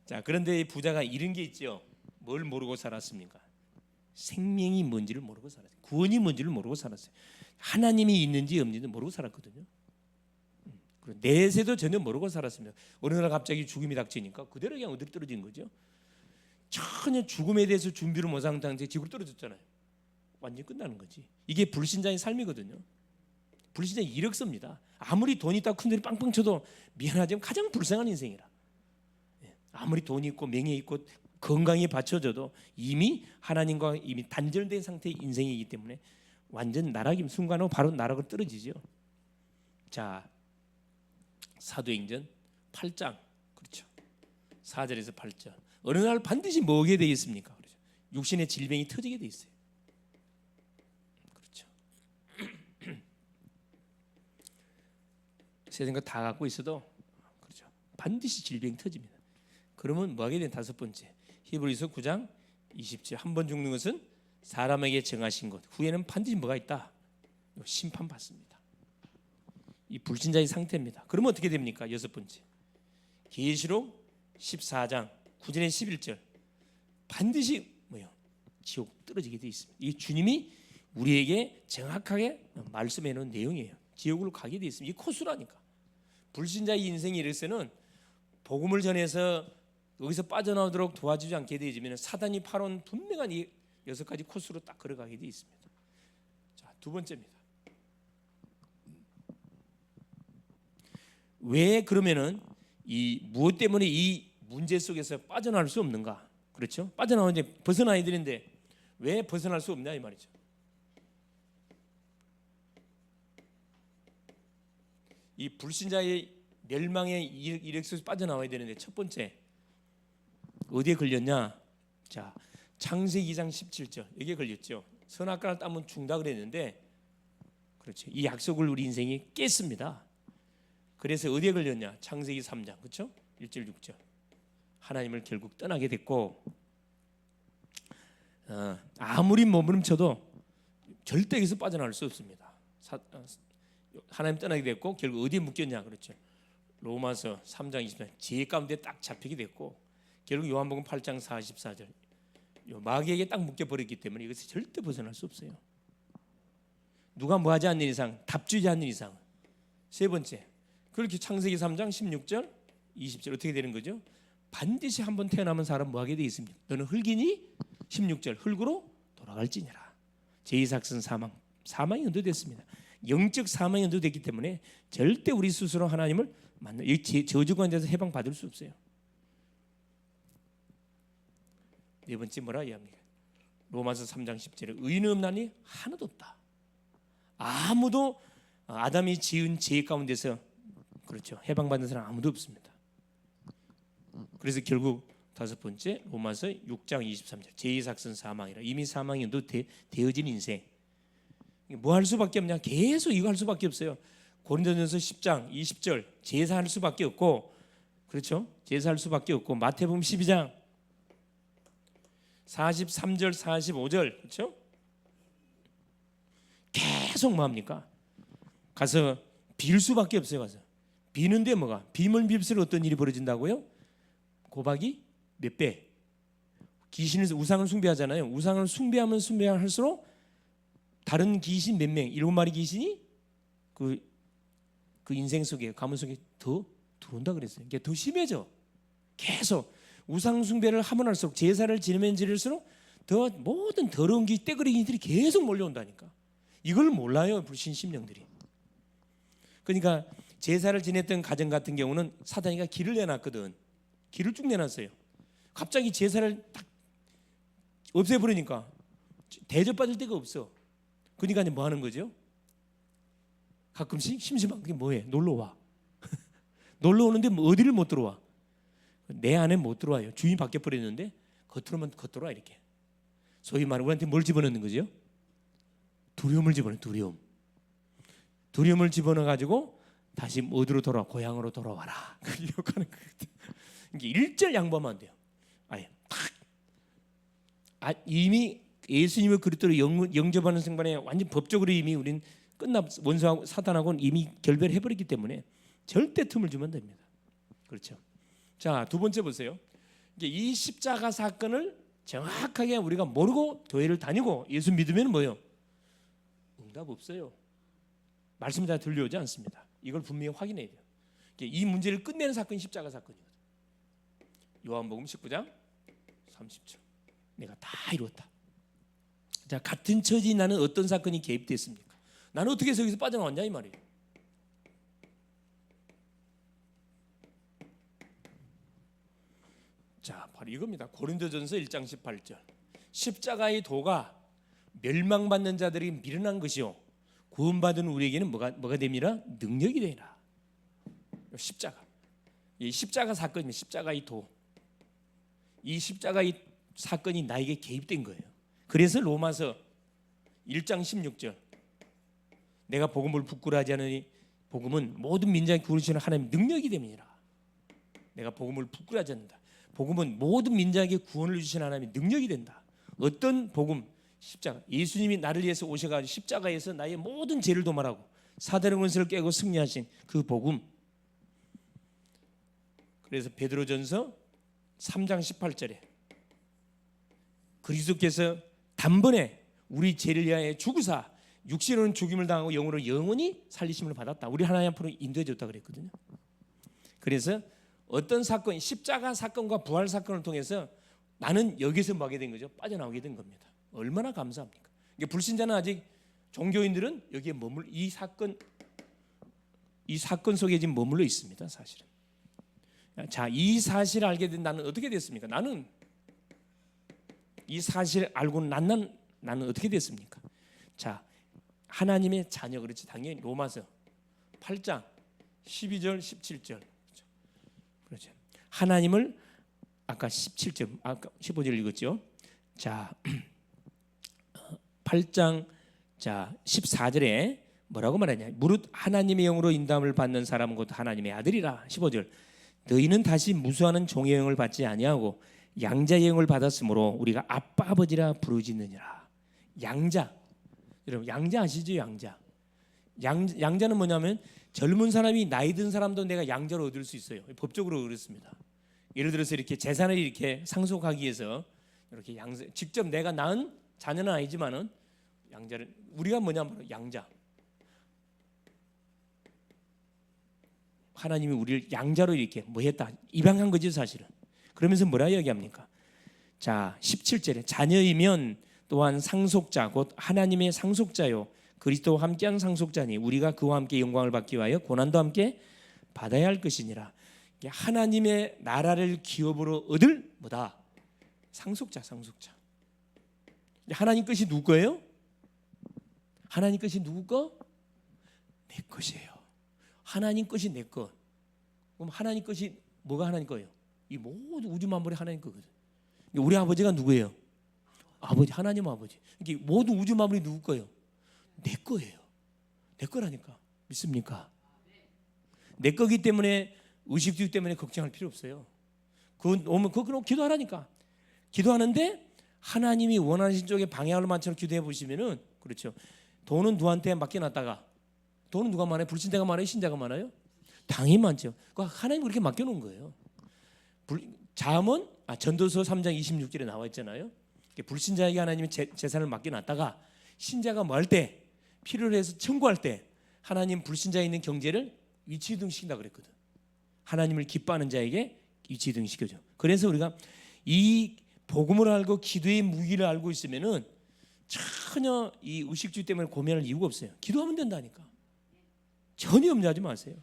자, 그런데 이 부자가 이런 게 있죠. 뭘 모르고 살았습니까? 생명이 뭔지를 모르고 살았어요. 구원이 뭔지를 모르고 살았어요. 하나님이 있는지 없는지 모르고 살았거든요. 내세도 전혀 모르고 살았습니다. 어느 날 갑자기 죽음이 닥치니까 그대로 그냥 어디로 떨어진 거죠. 전혀 죽음에 대해서 준비를 못한 상태에 지구로 떨어졌잖아요. 완전히 끝나는 거지. 이게 불신자의 삶이거든요. 불신자 이력서입니다. 아무리 돈이 있다고 큰소리 빵빵 쳐도 미안하지만 가장 불쌍한 인생이라. 아무리 돈이 있고 명예 있고 건강이 받쳐져도 이미 하나님과 이미 단절된 상태의 인생이기 때문에 완전 나락임 순간으로 바로 나락으로 떨어지죠. 자, 사도행전 8장 그렇죠. 4절에서 8절 어느 날 반드시 뭐게 되어 있습니까? 그렇죠. 육신의 질병이 터지게 되어 있어요. 그렇죠. 세상 거 다 갖고 있어도 그렇죠. 반드시 질병이 터집니다. 그러면 뭐하게 된 다섯 번째 히브리서 9장 20절 한 번 죽는 것은 사람에게 정하신 것 후에는 반드시 뭐가 있다? 심판받습니다. 이 불신자의 상태입니다. 그러면 어떻게 됩니까? 여섯 번째 계시록 14장 9절에 11절 반드시 뭐요? 지옥 떨어지게 되어 있습니다. 이 주님이 우리에게 정확하게 말씀해 놓은 내용이에요. 지옥으로 가게 되어 있습니다. 이 코스라니까. 불신자의 인생이 이래서는 복음을 전해서 여기서 빠져나오도록 도와주지 않게 되어지면 사단이 팔아온 분명한 이 여섯 가지 코스로 딱 걸어가게 되어 있습니다. 자, 두 번째입니다. 왜 그러면은 이 무엇 때문에 이 문제 속에서 빠져나올 수 없는가? 그렇죠? 빠져나오는데 벗어나야 되는데 왜 벗어날 수 없냐 이 말이죠. 이 불신자의 멸망의 이력 속에서 빠져나와야 되는데 첫 번째 어디에 걸렸냐? 자, 창세기 2장 17절 여기에 걸렸죠. 선악과를 따면 죽다 그랬는데 그렇죠. 이 약속을 우리 인생이 깼습니다. 그래서 어디에 걸렸냐? 창세기 3장 그렇죠? 1절 6절 하나님을 결국 떠나게 됐고 아무리 몸부림쳐도 절대 여기서 빠져나올 수 없습니다. 하나님 떠나게 됐고 결국 어디에 묶였냐? 그렇죠. 로마서 3장 20절 죄 가운데 딱 잡히게 됐고 결국 요한복음 8장 44절 마귀에게 딱 묶여버렸기 때문에 이것을 절대 벗어날 수 없어요. 누가 뭐하지 않는 이상 답주지 않는 이상. 세 번째 그렇게 창세기 3장 16절 20절 어떻게 되는 거죠? 반드시 한번 태어나면 사람 뭐하게 되어 있습니다. 너는 흙이니 16절 흙으로 돌아갈지니라. 제2sak선 사망이 연도됐습니다. 영적 사망이 연도됐기 때문에 절대 우리 스스로 하나님을 만나 이 저주관에서 해방받을 수 없어요. 네 번째 뭐라 이야기합니까? 로마서 3장 10절에 의인은 없나니 하나도 없다. 아무도 아담이 지은 죄 가운데서 그렇죠. 해방받는 사람 아무도 없습니다. 그래서 결국 다섯 번째 로마서 6장 23절 제2sak선 사망이라 이미 사망이 되어진 인생 뭐 할 수밖에 없냐? 계속 이거 할 수밖에 없어요. 고린도전서 10장 20절 제사할 수밖에 없고 그렇죠. 제사할 수밖에 없고 마태복음 12장 43절 45절 그렇죠? 계속 뭐 합니까? 가서 빌 수밖에 없어요. 가서 비는데 뭐가? 빔을 빌수록 어떤 일이 벌어진다고요? 고박이 몇 배? 귀신을 우상을 숭배하잖아요. 우상을 숭배하면 숭배할수록 다른 귀신 몇 명, 7마리 귀신이 그 인생 속에 가문 속에 더 들어온다 그랬어요. 이게 더 심해져. 계속 우상 숭배를 하면 할수록 제사를 지내면 지낼수록 더 모든 더러운 기 떼거리기들이 계속 몰려온다니까. 이걸 몰라요, 불신 심령들이. 그러니까 제사를 지냈던 가정 같은 경우는 사단이가 길을 내놨거든. 길을 쭉 내놨어요. 갑자기 제사를 딱 없애버리니까 대접받을 데가 없어. 그러니까 뭐 하는 거죠? 가끔씩 심심한 게 뭐해? 놀러 와. 놀러 오는데 뭐 어디를 못 들어와? 내 안에 못 들어와요. 주인이 바뀌어 버렸는데 겉으로만 겉들어와 이렇게. 소위 말하면 우리한테 뭘 집어넣는 거죠? 두려움을 집어넣어. 두려움을 집어넣어 가지고 다시 어디로 돌아와? 고향으로 돌아와라. 이렇게 하는 거거든. 이게 일절 양보하면 안 돼요. 아예 이미 예수님을 그리스도로 영접하는 순간에 완전 법적으로 이미 우린 원수하고 사단하고는 이미 결별해 버렸기 때문에 절대 틈을 주면 됩니다. 그렇죠. 자, 두 번째 보세요. 이게 이 십자가 사건을 정확하게 우리가 모르고 교회를 다니고 예수 믿으면 뭐예요? 응답 없어요. 말씀이 다 들려오지 않습니다. 이걸 분명히 확인해야 돼요. 이 문제를 끝내는 사건이 십자가 사건이거든. 요한복음 19장 30절. 내가 다 이루었다. 자, 같은 처지 나는 어떤 사건이 개입됐습니까? 나는 어떻게 해서 여기서 빠져나왔냐 이 말이에요. 자, 바로 이겁니다. 고린도전서 1장 18절. 십자가의 도가 멸망받는 자들이 미련한 것이요 구원받은 우리에게는 뭐가 됩니다? 능력이 되라. 십자가. 이 십자가 사건입니다. 십자가의 도. 이 십자가의 사건이 나에게 개입된 거예요. 그래서 로마서 1장 16절. 내가 복음을 부끄러워하지 않으니 복음은 모든 민족에 구원하시는 하나님의 능력이 됨이니라. 내가 복음을 부끄러워하지 않는다. 복음은 모든 민족에게 구원을 주시는 하나님의 능력이 된다. 어떤 복음? 십자가. 예수님이 나를 위해서 오셔가지고 십자가에서 나의 모든 죄를 도말하고 사단의 권세를 깨고 승리하신 그 복음. 그래서 베드로전서 3장 18절에 그리스도께서 단번에 우리 죄를 위하여 죽으사 육신으로는 죽임을 당하고 영으로 영원히 살리심을 받았다. 우리 하나님 앞으로 인도해 줬다 그랬거든요. 그래서 어떤 사건, 십자가 사건과 부활 사건을 통해서 나는 여기서 뭐 하게 된 거죠? 빠져나오게 된 겁니다. 얼마나 감사합니까? 이게 불신자는 아직 종교인들은 여기에 이 사건 속에 지금 머물러 있습니다. 사실은. 자, 이 사실을 알게 된 나는 어떻게 됐습니까? 나는 이 사실을 알고 나는 어떻게 됐습니까? 자, 하나님의 자녀. 그렇지. 당연히 로마서 8장 12절 17절. 그렇죠. 하나님을 아까 17절, 아까 15절 읽었죠. 자, 8장 자 14절에 뭐라고 말하냐? 무릇 하나님의 영으로 인도함을 받는 사람은 곧 하나님의 아들이라. 15절. 너희는 다시 무수하는 종의 영을 받지 아니하고 양자의 영을 받았으므로 우리가 아빠 아버지라 부르짖느니라. 양자. 여러분 양자 아시죠? 양자는 뭐냐면 젊은 사람이 나이 든 사람도 내가 양자로 얻을 수 있어요. 법적으로 그렇습니다. 예를 들어서 이렇게 재산을 이렇게 상속하기 위해서 이렇게 직접 내가 낳은 자녀는 아니지만은 양자를 우리가 뭐냐면 양자. 하나님이 우리를 양자로 이렇게 뭐 했다 입양한 거죠 사실은. 그러면서 뭐라 이야기합니까? 자 17절에 자녀이면 또한 상속자 곧 하나님의 상속자요 그리스도와 함께한 상속자니 우리가 그와 함께 영광을 받기 위하여 고난도 함께 받아야 할 것이니라. 하나님의 나라를 기업으로 얻을 뭐다? 상속자. 하나님 것이 누구 거예요? 하나님 것이 누구 거? 내 것이에요. 하나님 것이 내 것. 그럼 하나님 것이 뭐가 하나님 거예요? 이 모든 우주 만물이 하나님 거거든. 우리 아버지가 누구예요? 아버지, 하나님 아버지. 이게 모든 우주 만물이 누구 거예요? 내 거예요. 내 거라니까. 믿습니까? 내 거기 때문에 의식주의 때문에 걱정할 필요 없어요. 그건 오면 그거 기도하라니까. 기도하는데 하나님이 원하신 쪽에 방향을 맞춰서 기도해 보시면은 그렇죠. 돈은 누구한테 맡겨놨다가 돈은 누가 많아요? 불신자가 많아요? 신자가 많아요? 당연히 많죠. 하나님 그렇게 맡겨놓은 거예요. 잠언 전도서 3장 26절에 나와 있잖아요. 불신자에게 하나님이 재산을 맡겨놨다가 신자가 뭐 할 때 필요로 해서 청구할 때 하나님 불신자에 있는 경제를 위치이동시킨다 그랬거든. 하나님을 기뻐하는 자에게 위치이동시켜줘. 그래서 우리가 이 복음을 알고 기도의 무기를 알고 있으면은 전혀 이 의식주의 때문에 고민할 이유가 없어요. 기도하면 된다니까. 전혀 염려하지 마세요.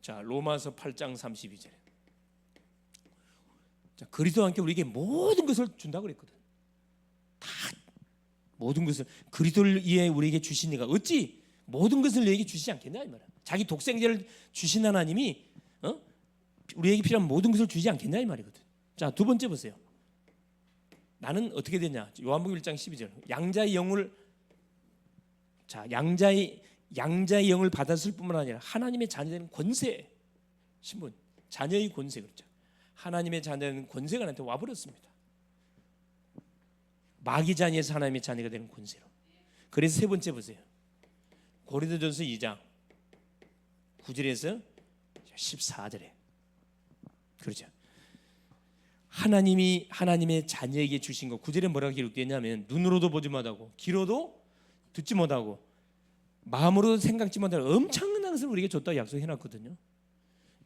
자, 로마서 8장 32절. 자, 그리스도와 함께 우리에게 모든 것을 준다고 그랬거든. 다 모든 것을 그리스도를 위해 우리에게 주신 이가 어찌 모든 것을 너에게 주시지 않겠냐 이 말이야. 자기 독생자를 주신 하나님이 우리에게 필요한 모든 것을 주지 않겠냐 이 말이거든. 자, 두 번째 보세요. 나는 어떻게 되냐? 요한복음 1장 12절. 양자의 영을 양자의 영을 받았을 뿐만 아니라 하나님의 자녀되는 권세, 신분, 자녀의 권세 그렇죠. 하나님의 자녀는 권세가 나한테 와버렸습니다. 마귀 자녀에서 하나님의 자녀가 되는 권세로. 그래서 세 번째 보세요. 고린도전서 2장 9절에서 14절에 그렇죠. 하나님이 하나님의 자녀에게 주신 것 9절에 뭐라고 기록되냐면 눈으로도 보지 못하고 귀로도 듣지 못하고 마음으로도 생각지 못하는 엄청난 것을 우리에게 줬다고 약속해놨거든요.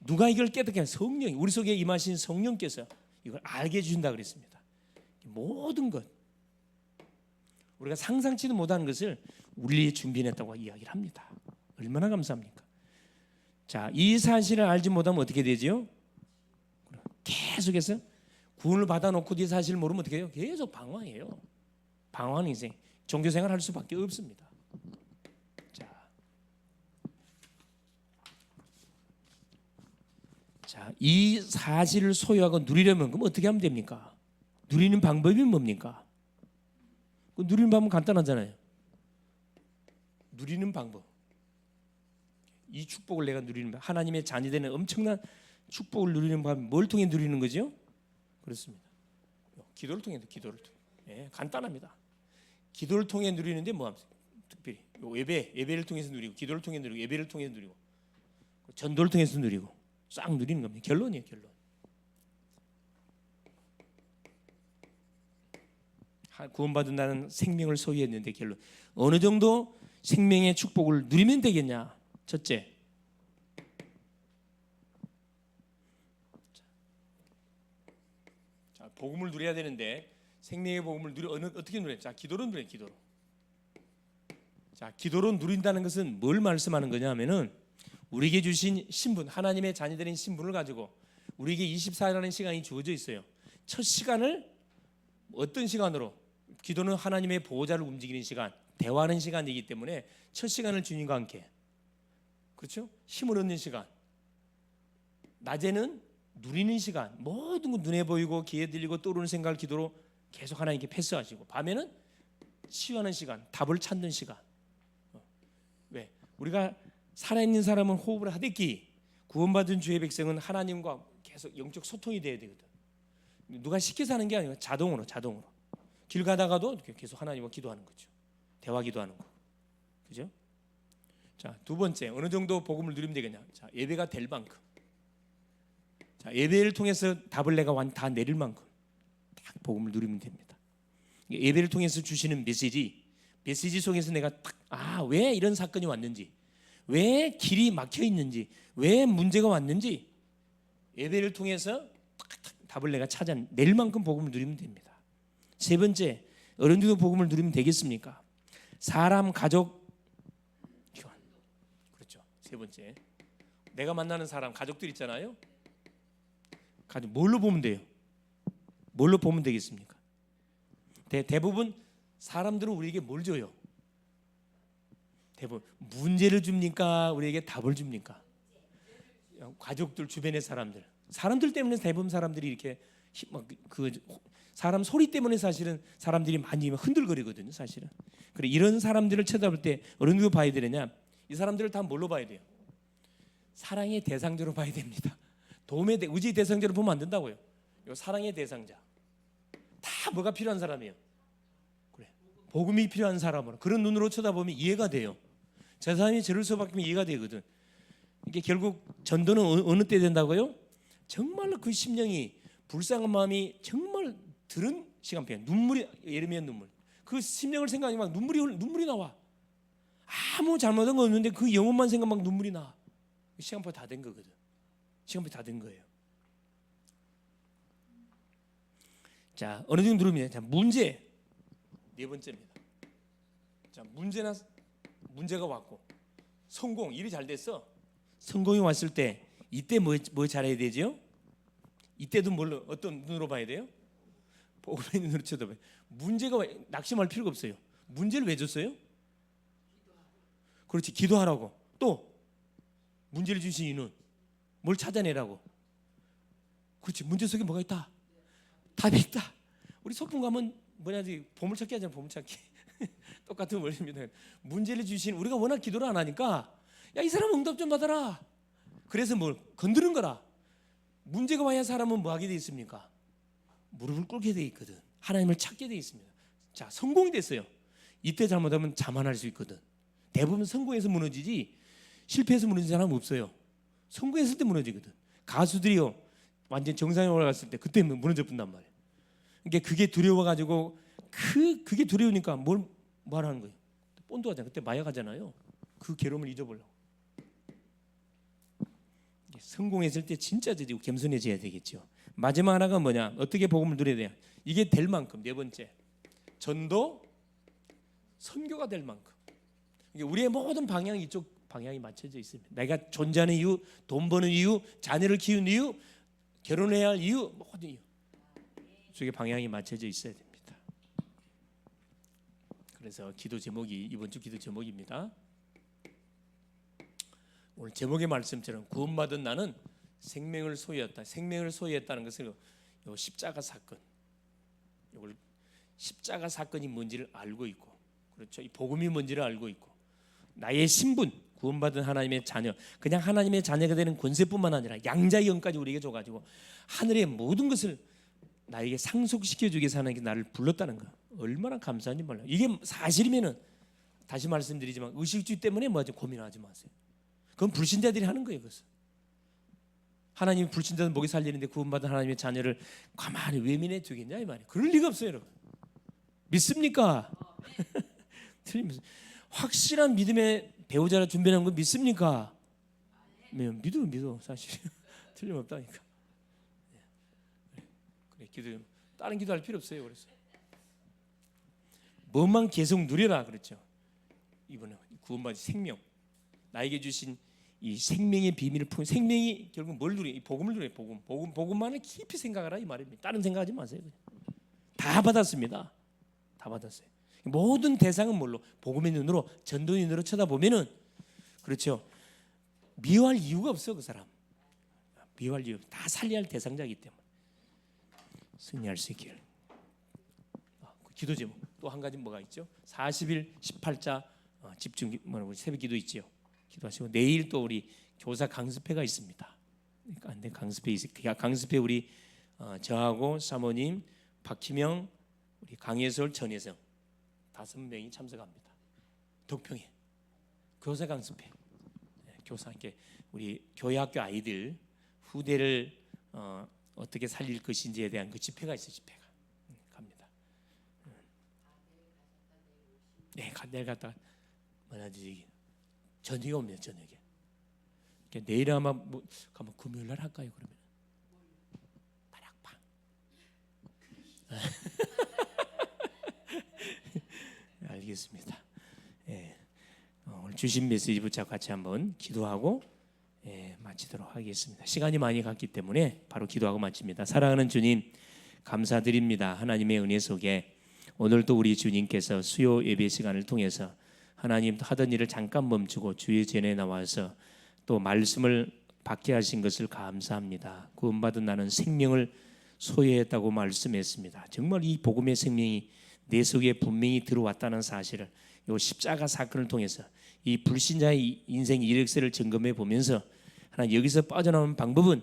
누가 이걸 깨닫게 하냐? 성령이 우리 속에 임하신 성령께서 이걸 알게 해주신다 그랬습니다. 모든 것 우리가 상상치도 못하는 것을 우리에게 준비해냈다고 이야기를 합니다. 얼마나 감사합니까? 자, 이 사실을 알지 못하면 어떻게 되죠? 계속해서 구원을 받아놓고 이 사실을 모르면 어떻게 해요? 계속 방황해요. 방황하는 인생, 종교생활 할 수밖에 없습니다. 자, 이 사실을 소유하고 누리려면 그럼 어떻게 하면 됩니까? 누리는 방법이 뭡니까? 그 누리는 방법은 간단하잖아요. 누리는 방법. 이 축복을 내가 누리는 방법. 하나님의 자녀되는 엄청난 축복을 누리는 방법. 뭘 통해 누리는 거죠? 그렇습니다. 기도를 통해, 기도를 통해. 예, 간단합니다. 기도를 통해 누리는데 뭐합니까? 특별히 예배를 통해서 누리고, 기도를 통해 누리고, 예배를 통해서 누리고, 전도를 통해서 누리고, 싹 누리는 겁니다. 결론이에요, 결론. 구원받은 나는 생명을 소유했는데 결론. 어느 정도 생명의 축복을 누리면 되겠냐? 첫째, 자, 복음을 누려야 되는데 생명의 복음을 어떻게 누려야? 자, 기도로 누려요, 기도로. 자, 기도로 누린다는 것은 뭘 말씀하는 거냐면은 우리에게 주신 신분, 하나님의 자녀들인 신분을 가지고 우리에게 24라는 시간이 주어져 있어요. 첫 시간을 어떤 시간으로? 기도는 하나님의 보호자를 움직이는 시간, 대화하는 시간이기 때문에 첫 시간을 주님과 함께, 그렇죠? 힘을 얻는 시간. 낮에는 누리는 시간, 모든 것 눈에 보이고 귀에 들리고 떠오르는 생각을 기도로 계속 하나님께 패스하시고, 밤에는 치유하는 시간, 답을 찾는 시간. 왜? 우리가 살아있는 사람은 호흡을 하듯이 구원받은 주의 백성은 하나님과 계속 영적 소통이 돼야 되거든. 누가 시켜서 하는 게 아니고 자동으로 길 가다가도 계속 하나님과 기도하는 거죠. 대화 기도하는 거. 그죠? 자, 두 번째, 어느 정도 복음을 누리면 되겠냐? 자, 예배가 될 만큼. 자, 예배를 통해서 답을 내가 다 내릴 만큼 딱 복음을 누리면 됩니다. 예배를 통해서 주시는 메시지 속에서 내가 딱 왜 이런 사건이 왔는지, 왜 길이 막혀 있는지, 왜 문제가 왔는지 예배를 통해서 딱 답을 내가 찾아낼 만큼 복음을 누리면 됩니다. 세 번째, 어른들도 복음을 누리면 되겠습니까? 사람, 가족, 그렇죠. 세 번째, 내가 만나는 사람, 가족들 있잖아요. 가족 뭘로 보면 돼요? 뭘로 보면 되겠습니까? 대부분 사람들은 우리에게 뭘 줘요? 대부분 문제를 줍니까? 우리에게 답을 줍니까? 가족들, 주변의 사람들 때문에 대부분 사람들이 이렇게 사람 소리 때문에 사실은 사람들이 많이 흔들거리거든요, 사실은. 그래, 이런 사람들을 쳐다볼 때 어느 봐야 되느냐? 이 사람들을 다 뭘로 봐야 돼요? 사랑의 대상자로 봐야 됩니다. 도움의 의지의 대상자로 보면 안 된다고요. 이 사랑의 대상자. 다 뭐가 필요한 사람이에요? 그래, 복음이 필요한 사람으로 그런 눈으로 쳐다보면 이해가 돼요. 저 사람이 저럴 수밖에 이해가 되거든. 이게 결국 전도는 어느 때 된다고요? 정말로 그 심령이 불쌍한 마음이 정말 들은 시간표야. 눈물이, 예레미야 눈물. 그 심령을 생각하면 막 눈물이 나와. 아무 잘못한 거 없는데 그 영혼만 생각하면 막 눈물이 나. 시간표 다 된 거거든. 시간표 다 된 거예요. 자, 어느 정도 누릅니다. 자, 문제 네 번째입니다. 자, 문제가 왔고 성공, 일이 잘 됐어. 성공이 왔을 때 이때 뭐 잘해야 되죠? 이때도 뭘로 어떤 눈으로 봐야 돼요? 복음의 눈으로 쳐다봐요. 문제가 낙심할 필요가 없어요. 문제를 왜 줬어요? 그렇지, 기도하라고. 또 문제를 주신 이유는 뭘 찾아내라고. 그렇지, 문제 속에 뭐가 있다? 답이 있다. 우리 소풍 가면 뭐냐지, 보물찾기 하잖아. 보물찾기. 똑같은 원리입니다. 문제를 주신, 우리가 워낙 기도를 안 하니까 야, 이 사람 응답 좀 받아라. 그래서 뭘 건드는 거라. 문제가 와야 사람은 뭐 하게 돼 있습니까? 무릎을 꿇게 돼 있거든. 하나님을 찾게 돼 있습니다. 자, 성공이 됐어요. 이때 잘못하면 자만할 수 있거든. 대부분 성공해서 무너지지 실패해서 무너진 사람은 없어요. 성공했을 때 무너지거든. 가수들이요, 완전 정상에 올라갔을 때 그때 무너져 본단 말이에요. 그러니까 그게 두려워가지고 그게 두려우니까 뭘 하는 거예요? 본도하잖아. 그때 마약하잖아요. 그 괴로움을 잊어보려고. 성공했을 때 진짜 겸손해져야 되겠죠. 마지막 하나가 뭐냐? 어떻게 복음을 누려야 돼요? 이게 될 만큼, 네 번째, 전도, 선교가 될 만큼. 우리의 모든 방향이 이쪽 방향이 맞춰져 있습니다. 내가 존재하는 이유, 돈 버는 이유, 자녀를 키우는 이유, 결혼해야 할 이유, 모든 이유, 이쪽에 방향이 맞춰져 있어야 됩니다. 그래서 기도 제목이 이번 주 기도 제목입니다. 오늘 제목의 말씀처럼 구원받은 나는 생명을 소유했다. 생명을 소유했다는 것은 요 십자가 사건, 이걸 십자가 사건이 뭔지를 알고 있고, 그렇죠? 이 복음이 뭔지를 알고 있고, 나의 신분, 구원받은 하나님의 자녀, 그냥 하나님의 자녀가 되는 권세뿐만 아니라 양자의 영까지 우리에게 줘가지고 하늘의 모든 것을 나에게 상속시켜주기 위해서 하나님께 나를 불렀다는 거, 얼마나 감사한지 몰라요. 이게 사실이면은 다시 말씀드리지만 의식주의 때문에 뭐지 고민하지 마세요. 그건 불신자들이 하는 거예요. 그것은 하나님이 불신자들 목에 살리는데 구원받은 하나님의 자녀를 가만히 외면해 두겠냐 이 말이에요. 그럴 리가 없어요, 여러분. 믿습니까? 틀림없어요. 확실한 믿음의 배우자를 준비하는 거 믿습니까? 믿어 사실. 틀림없다니까. 그래, 기도, 다른 기도할 필요 없어요. 그래서 뭐만 계속 누려라 그랬죠. 이번에 구원받은 생명, 나에게 주신 이 생명의 비밀을 품, 생명이 결국 뭘 누려? 이 복음을 누려요. 복음만을 깊이 생각하라 이 말입니다. 다른 생각하지 마세요. 다 받았습니다. 다 받았어요. 모든 대상은 뭘로? 복음의 눈으로, 전도의 눈으로 쳐다보면은, 그렇죠, 미워할 이유가 없어. 그 사람 미워할 이유, 다 살려야 할 대상자이기 때문에 승리할 수 있기를. 기도 제목 또 한 가지 뭐가 있죠? 40일 18자 집중 새벽 기도 있지요. 기도하시고 내일 또 우리 교사 강습회가 있습니다. 그러니까 강습회 있어요. 강습회 우리 저하고 사모님, 박희명, 우리 강예솔, 전혜성 5명이 참석합니다. 덕평에 교사 강습회. 교사 함께 우리 교회학교 아이들 후대를 어떻게 살릴 것인지에 대한 그 집회가 있어요. 집회가 갑니다. 네, 내일 갔다가 뭐냐지 저녁에 옵니다. 저녁에. 그러니까 내일 아마 가면 금요일 날 할까요? 그러면 다락방. 알겠습니다. 예. 오늘 주신 메시지 붙잡고 같이 한번 기도하고 마치도록 하겠습니다. 시간이 많이 갔기 때문에 바로 기도하고 마칩니다. 사랑하는 주님, 감사드립니다. 하나님의 은혜 속에 오늘도 우리 주님께서 수요 예배 시간을 통해서 하나님 하던 일을 잠깐 멈추고 주의 전에 나와서 또 말씀을 받게 하신 것을 감사합니다. 구원받은 나는 생명을 소유했다고 말씀했습니다. 정말 이 복음의 생명이 내 속에 분명히 들어왔다는 사실을 이 십자가 사건을 통해서 이 불신자의 인생 이력서를 점검해 보면서 하나님 여기서 빠져나오는 방법은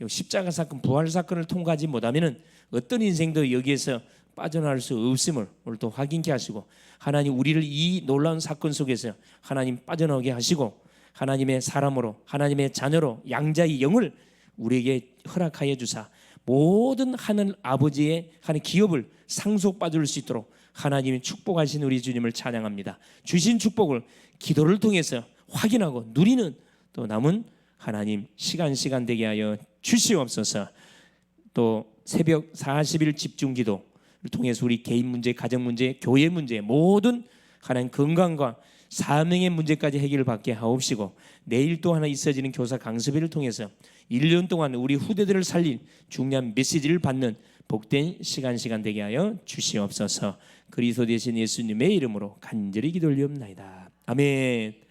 십자가 사건, 부활 사건을 통과하지 못하면은 어떤 인생도 여기에서 빠져나올 수 없음을 오늘 또 확인케 하시고, 하나님 우리를 이 놀라운 사건 속에서 하나님 빠져나오게 하시고 하나님의 사람으로, 하나님의 자녀로 양자의 영을 우리에게 허락하여 주사 모든 하늘 아버지의 하나님 기업을 상속받을 수 있도록 하나님이 축복하신 우리 주님을 찬양합니다. 주신 축복을 기도를 통해서 확인하고 누리는 또 남은 하나님 시간 되게 하여 주시옵소서. 또 새벽 40일 집중 기도를 통해서 우리 개인 문제, 가정 문제, 교회 문제 모든 하나님 건강과 사명의 문제까지 해결을 받게 하옵시고, 내일 또 하나 있어지는 교사 강습회를 통해서 1년 동안 우리 후대들을 살린 중요한 메시지를 받는 복된 시간 되게 하여 주시옵소서. 그리스도 되신 예수님의 이름으로 간절히 기도 올리옵나이다. 아멘.